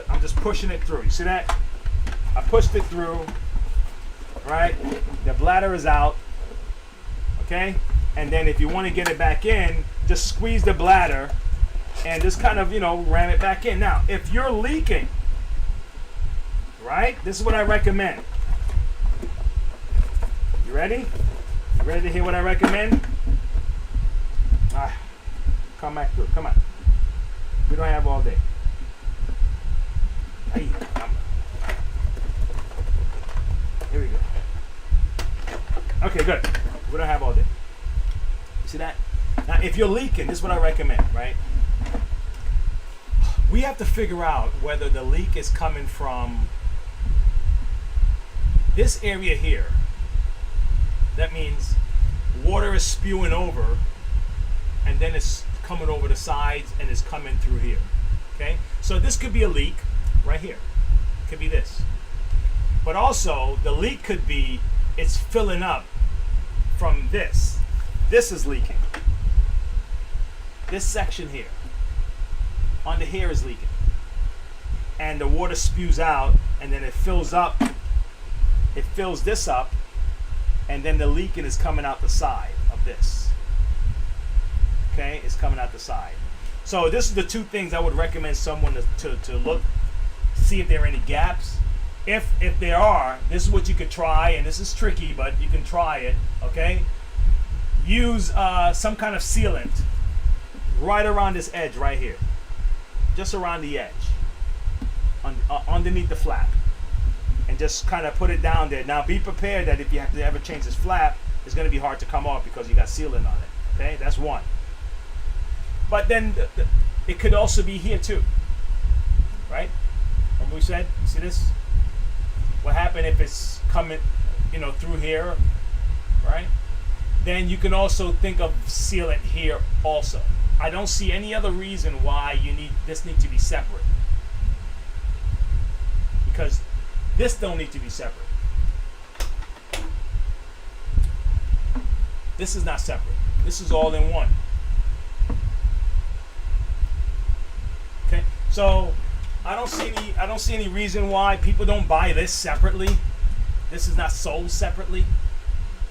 I'm just pushing it through. You see that? I pushed it through, right? The bladder is out, okay? And then if you want to get it back in, just squeeze the bladder and just kind of, ram it back in. Now, if you're leaking, right, this is what I recommend. You ready? You ready to hear what I recommend? Come back through. Come on. We don't have all day. Here we go. Okay, good. We don't have all day. You see that? Now, if you're leaking, this is what I recommend, right? We have to figure out whether the leak is coming from this area here. That means water is spewing over, and then it's coming over the sides and is coming through here. Okay? So this could be a leak right here. It could be this. But also, the leak could be it's filling up from this. This is leaking. This section here. Under here is leaking. And the water spews out, and then it fills up. It fills this up, and then the leaking is coming out the side of this. Okay, it's coming out the side. So this is the two things I would recommend someone to look, see if there are any gaps. If there are, this is what you could try, and this is tricky, but you can try it. Okay, use some kind of sealant right around this edge right here, just around the edge, underneath the flap, and just kind of put it down there. Now be prepared that if you have to ever change this flap, it's going to be hard to come off because you got sealant on it. Okay, that's one. But then it could also be here too, right? Remember we said, you see this? What happened if it's coming, through here, right? Then you can also think of sealant here also. I don't see any other reason why this need to be separate, because this don't need to be separate. This is not separate. This is all in one. Okay, so I don't see any reason why people don't buy this separately. This is not sold separately.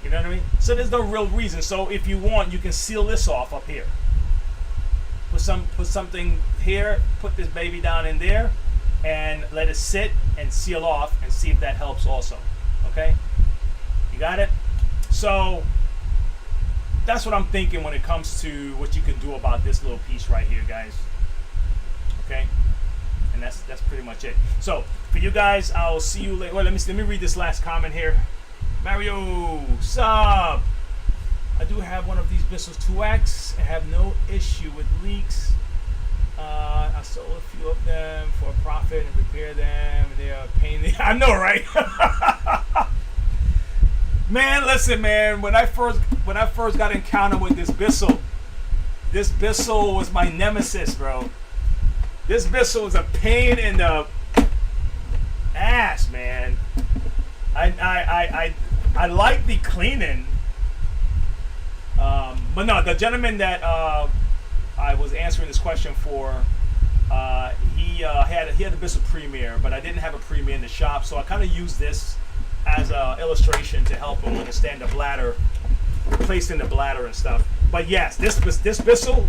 You know what I mean? So there's no real reason. So if you want, you can seal this off up here. Put something here. Put this baby down in there, and let it sit and seal off, and see if that helps also. Okay? You got it? So that's what I'm thinking when it comes to what you can do about this little piece right here, guys. Okay? And that's pretty much it. So for you guys, I'll see you later. Well, let me read this last comment here. Mario, sub. I do have one of these Bissell's 2X. I have no issue with leaks. I sold a few of them for a profit and repair them. They are a pain. I know, right? Man, listen, man. When I first got encountered with this Bissell was my nemesis, bro. This Bissell was a pain in the ass, man. I like the cleaning, but no, the gentleman that I was answering this question for, he had a Bissell Premier, but I didn't have a Premier in the shop, so I kind of used this as an illustration to help him understand the bladder, replacing the bladder and stuff. But yes, this Bissell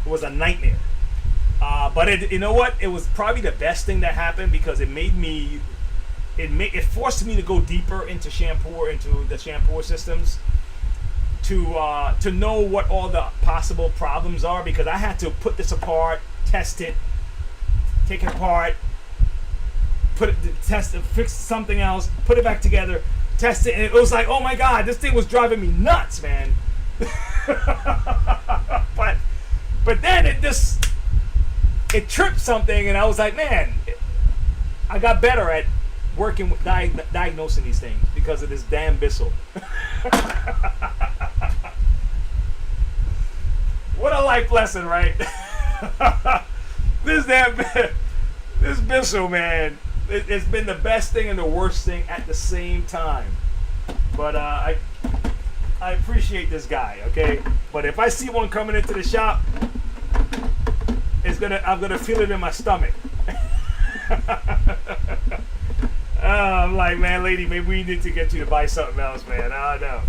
was a nightmare. But you know what? It was probably the best thing that happened, because it forced me to go deeper into the shampooer systems, to know what all the possible problems are, because I had to put this apart, test it, take it apart, test it, fix something else, put it back together, test it, and it was like, oh my God, this thing was driving me nuts, man. but then it tripped something, and I was like, man, I got better at working with diagnosing these things. because of this damn Bissell. What a life lesson, right? This Bissell, man, it's been the best thing and the worst thing at the same time. But I appreciate this guy, okay? But if I see one coming into the shop, I'm gonna feel it in my stomach. I'm like, man, lady, maybe we need to get you to buy something else, man. I don't know.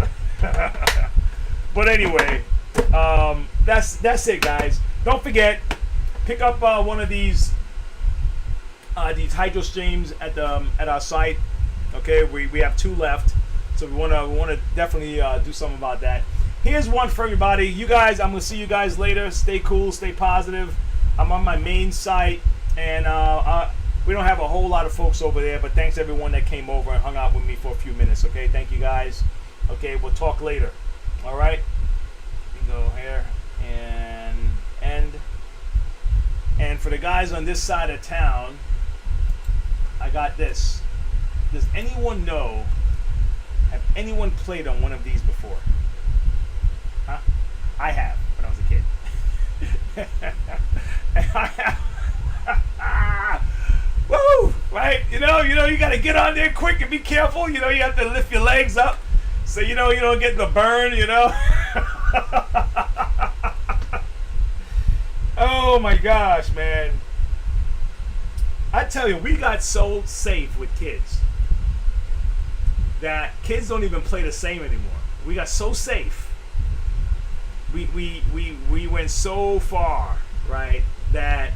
But anyway, that's it, guys. Don't forget, pick up one of these hydro streams at our site. Okay, we have 2 left, so we wanna definitely do something about that. Here's one for everybody. You guys, I'm gonna see you guys later. Stay cool, stay positive. I'm on my main site, and we don't have a whole lot of folks over there, but thanks everyone that came over and hung out with me for a few minutes. Okay, thank you guys. Okay, we'll talk later. All right, we go here and end. And for the guys on this side of town, I got this. Does anyone know? Have anyone played on one of these before? Huh? I have when I was a kid. Woo! Right? You gotta get on there quick and be careful. You have to lift your legs up so you don't get the burn. Oh my gosh, man! I tell you, we got so safe with kids that kids don't even play the same anymore. We got so safe. We went so far, right, that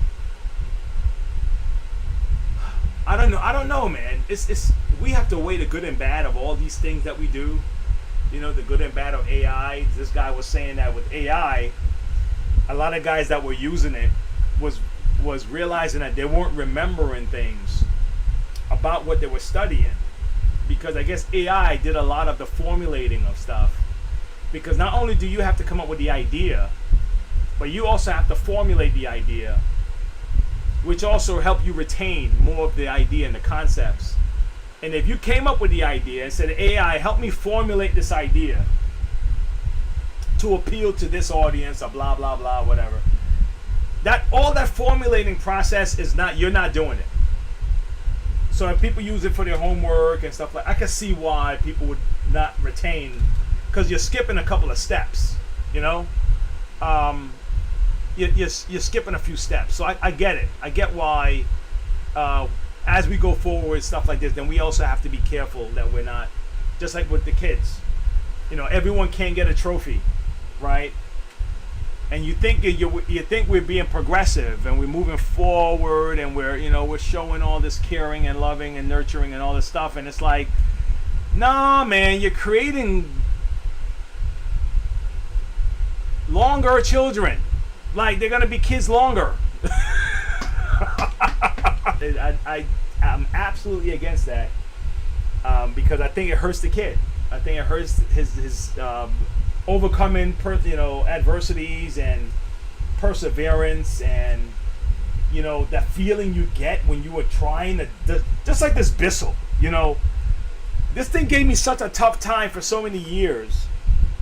I don't know, man. It's we have to weigh the good and bad of all these things that we do. The good and bad of AI. This guy was saying that with AI, a lot of guys that were using it was realizing that they weren't remembering things about what they were studying, because I guess AI did a lot of the formulating of stuff. Because not only do you have to come up with the idea, but you also have to formulate the idea, which also help you retain more of the idea and the concepts. And if you came up with the idea and said, AI, help me formulate this idea to appeal to this audience, or blah, blah, blah, whatever. All that formulating process you're not doing it. So if people use it for their homework and stuff I can see why people would not retain, because you're skipping a couple of steps, you're skipping a few steps. So I get it. I get why as we go forward with stuff like this, then we also have to be careful that we're not, just like with the kids. Everyone can't get a trophy, right? And you think we're being progressive and we're moving forward and we're showing all this caring and loving and nurturing and all this stuff, and it's like, nah, man, you're creating longer children. Like, they're gonna be kids longer. I'm absolutely against that, because I think it hurts the kid. I think it hurts his overcoming adversities and perseverance, and that feeling you get when you were trying to, just like this Bissell. This thing gave me such a tough time for so many years.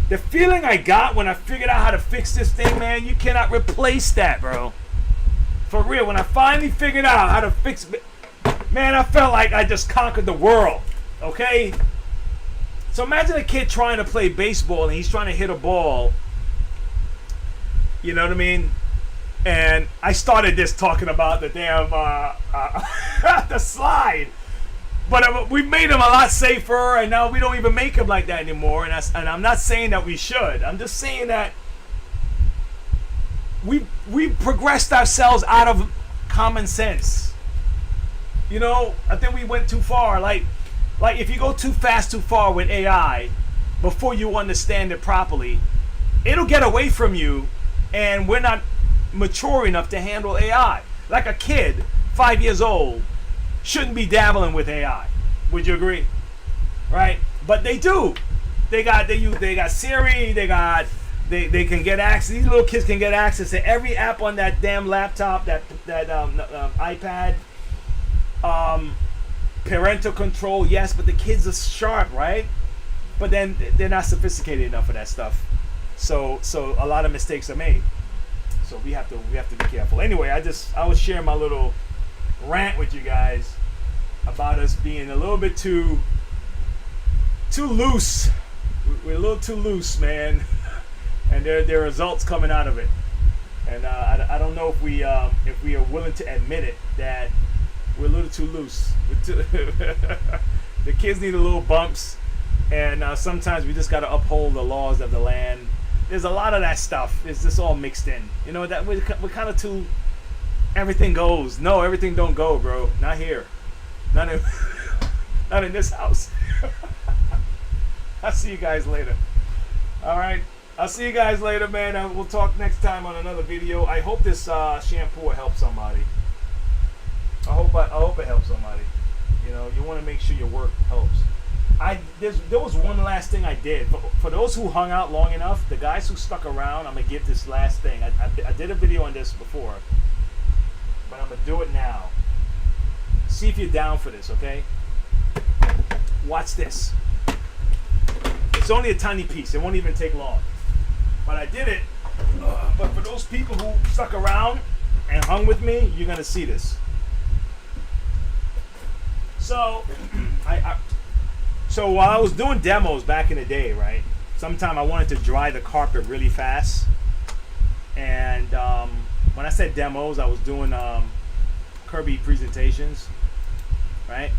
The feeling I got when I figured out how to fix this thing, man, you cannot replace that, bro. For real, when I finally figured out how to fix it, man, I felt like I just conquered the world, okay? So imagine a kid trying to play baseball and he's trying to hit a ball, you know what I mean? And I started this talking about the damn, the slide. But we made them a lot safer, and now we don't even make them like that anymore. And I'm not saying that we should. I'm just saying that we progressed ourselves out of common sense. I think we went too far. Like if you go too fast, too far with AI, before you understand it properly, it'll get away from you, and we're not mature enough to handle AI. Like a kid, 5 years old, shouldn't be dabbling with AI. Would you agree? Right? But they do. They got Siri. They can get access. These little kids can get access to every app on that damn laptop, that iPad. parental control, yes, but the kids are sharp, right? But then they're not sophisticated enough for that stuff. So a lot of mistakes are made. So we have to be careful. Anyway, I was sharing my little rant with you guys about us being a little bit too loose. We're a little too loose, man. And there are results coming out of it. And I don't know if we are willing to admit it, that we're a little too loose. The kids need a little bumps, and sometimes we just got to uphold the laws of the land. There's a lot of that stuff. It's just all mixed in. You know, that we're kind of too. Everything goes. No, everything don't go, bro. Not here. Not in this house. I'll see you guys later. All right. I'll see you guys later, man. We'll talk next time on another video. I hope this shampoo helps somebody. I hope it helps somebody. You know, you want to make sure your work helps. There was one last thing I did. For those who hung out long enough, the guys who stuck around, I'm going to give this last thing. I did a video on this before, but I'm going to do it now. See if you're down for this, okay? Watch this. It's only a tiny piece. It won't even take long. But I did it. But for those people who stuck around and hung with me, you're going to see this. So, so while I was doing demos back in the day, right? Sometime I wanted to dry the carpet really fast. And when I said demos, I was doing Kirby presentations, right?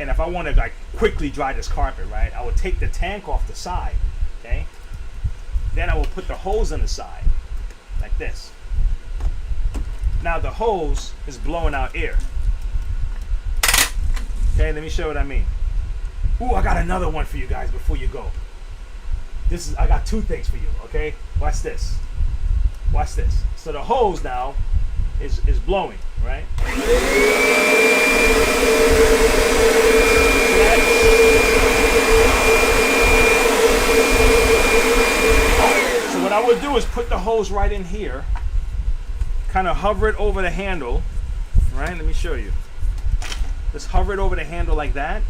And if I wanted to like quickly dry this carpet, right, I would take the tank off the side, okay? Then I will put the hose on the side, like this. Now the hose is blowing out air. Okay, let me show you what I mean. Ooh, I got another one for you guys before you go. I got two things for you, okay? Watch this. Watch this. So the hose now is blowing, right? So what I would do is put the hose right in here, kind of hover it over the handle, right? Let me show you. Just hover it over the handle like that.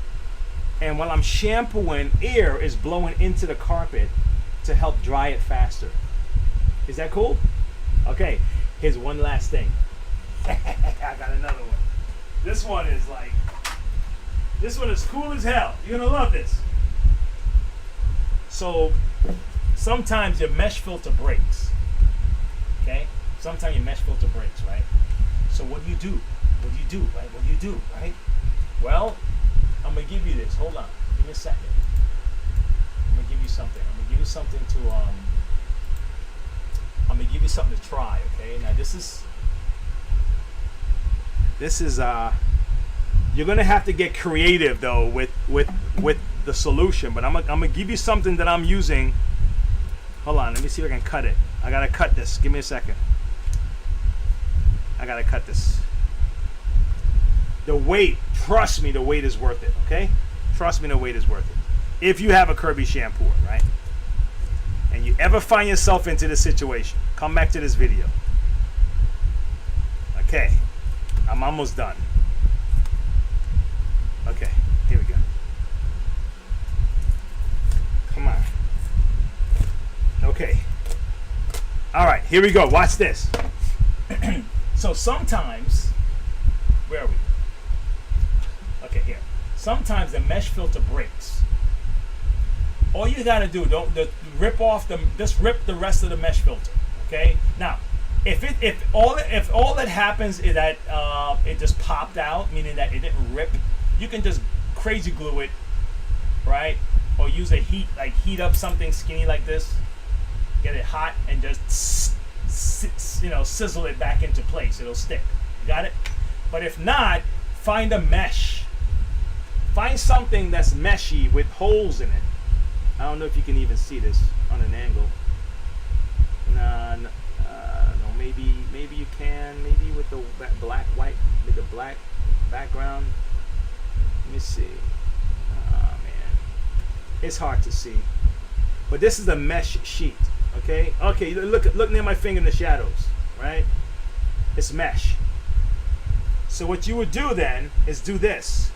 And while I'm shampooing, air is blowing into the carpet to help dry it faster. Is that cool? Okay, here's one last thing. I got another one. This one is cool as hell. You're gonna love this. So sometimes your mesh filter breaks. Okay? Sometimes your mesh filter breaks, right? So what do you do? What do you do, right? What do you do, right? Well, I'm gonna give you this. Hold on. Give me a second. I'm gonna give you something. I'm gonna give you something to try, okay? Now this is you're gonna have to get creative though with the solution, but I'm gonna give you something that I'm using. Hold on, let me see if I can cut it. I gotta cut this. Give me a second. I gotta cut this. The weight, trust me, the weight is worth it, okay? Trust me, the weight is worth it. If you have a Kirby Shampooer, right? And you ever find yourself into this situation, come back to this video. Okay, I'm almost done. Okay, here we go. Come on. Okay. All right, here we go. Watch this. So sometimes, where are we? Okay, here. Sometimes the mesh filter breaks. All you gotta do, just rip the rest of the mesh filter. Okay. Now, if all that happens is that it just popped out, meaning that it didn't rip, you can just crazy glue it, right? Or use heat up something skinny like this, get it hot, and just sizzle it back into place. It'll stick. You got it? But if not, find a mesh. Find something that's meshy with holes in it. I don't know if you can even see this on an angle. No, maybe you can. Maybe with the black background. Let me see. Oh man, it's hard to see. But this is a mesh sheet. Okay. Okay. Look near my finger in the shadows. Right. It's mesh. So what you would do then is do this.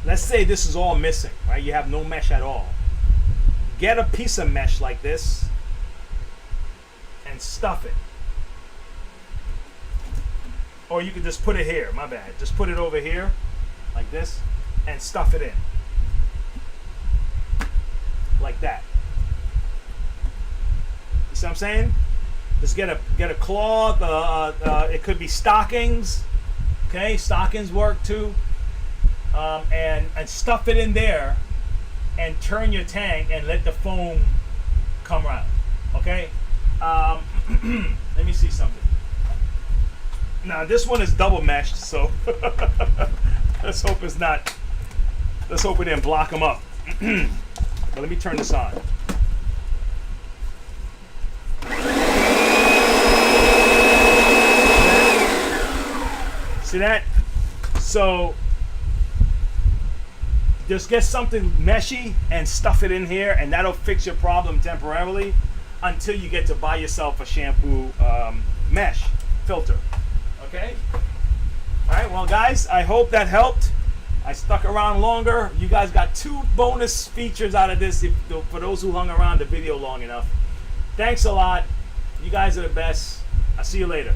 let's say this is all missing, right? You have no mesh at all. Get a piece of mesh like this and stuff it. Or you could just put it here, my bad. Just put it over here, like this, and stuff it in. Like that. You see what I'm saying? Just get a cloth, it could be stockings, okay? Stockings work too. And stuff it in there and turn your tank and let the foam come around, okay? Let me see something. Now this one is double meshed, so let's hope it didn't block them up. But let me turn this on. See that? So just get something meshy and stuff it in here, and that'll fix your problem temporarily until you get to buy yourself a shampoo mesh filter. Okay? Alright, well guys, I hope that helped. I stuck around longer. You guys got 2 bonus features out of this for those who hung around the video long enough. Thanks a lot. You guys are the best. I'll see you later.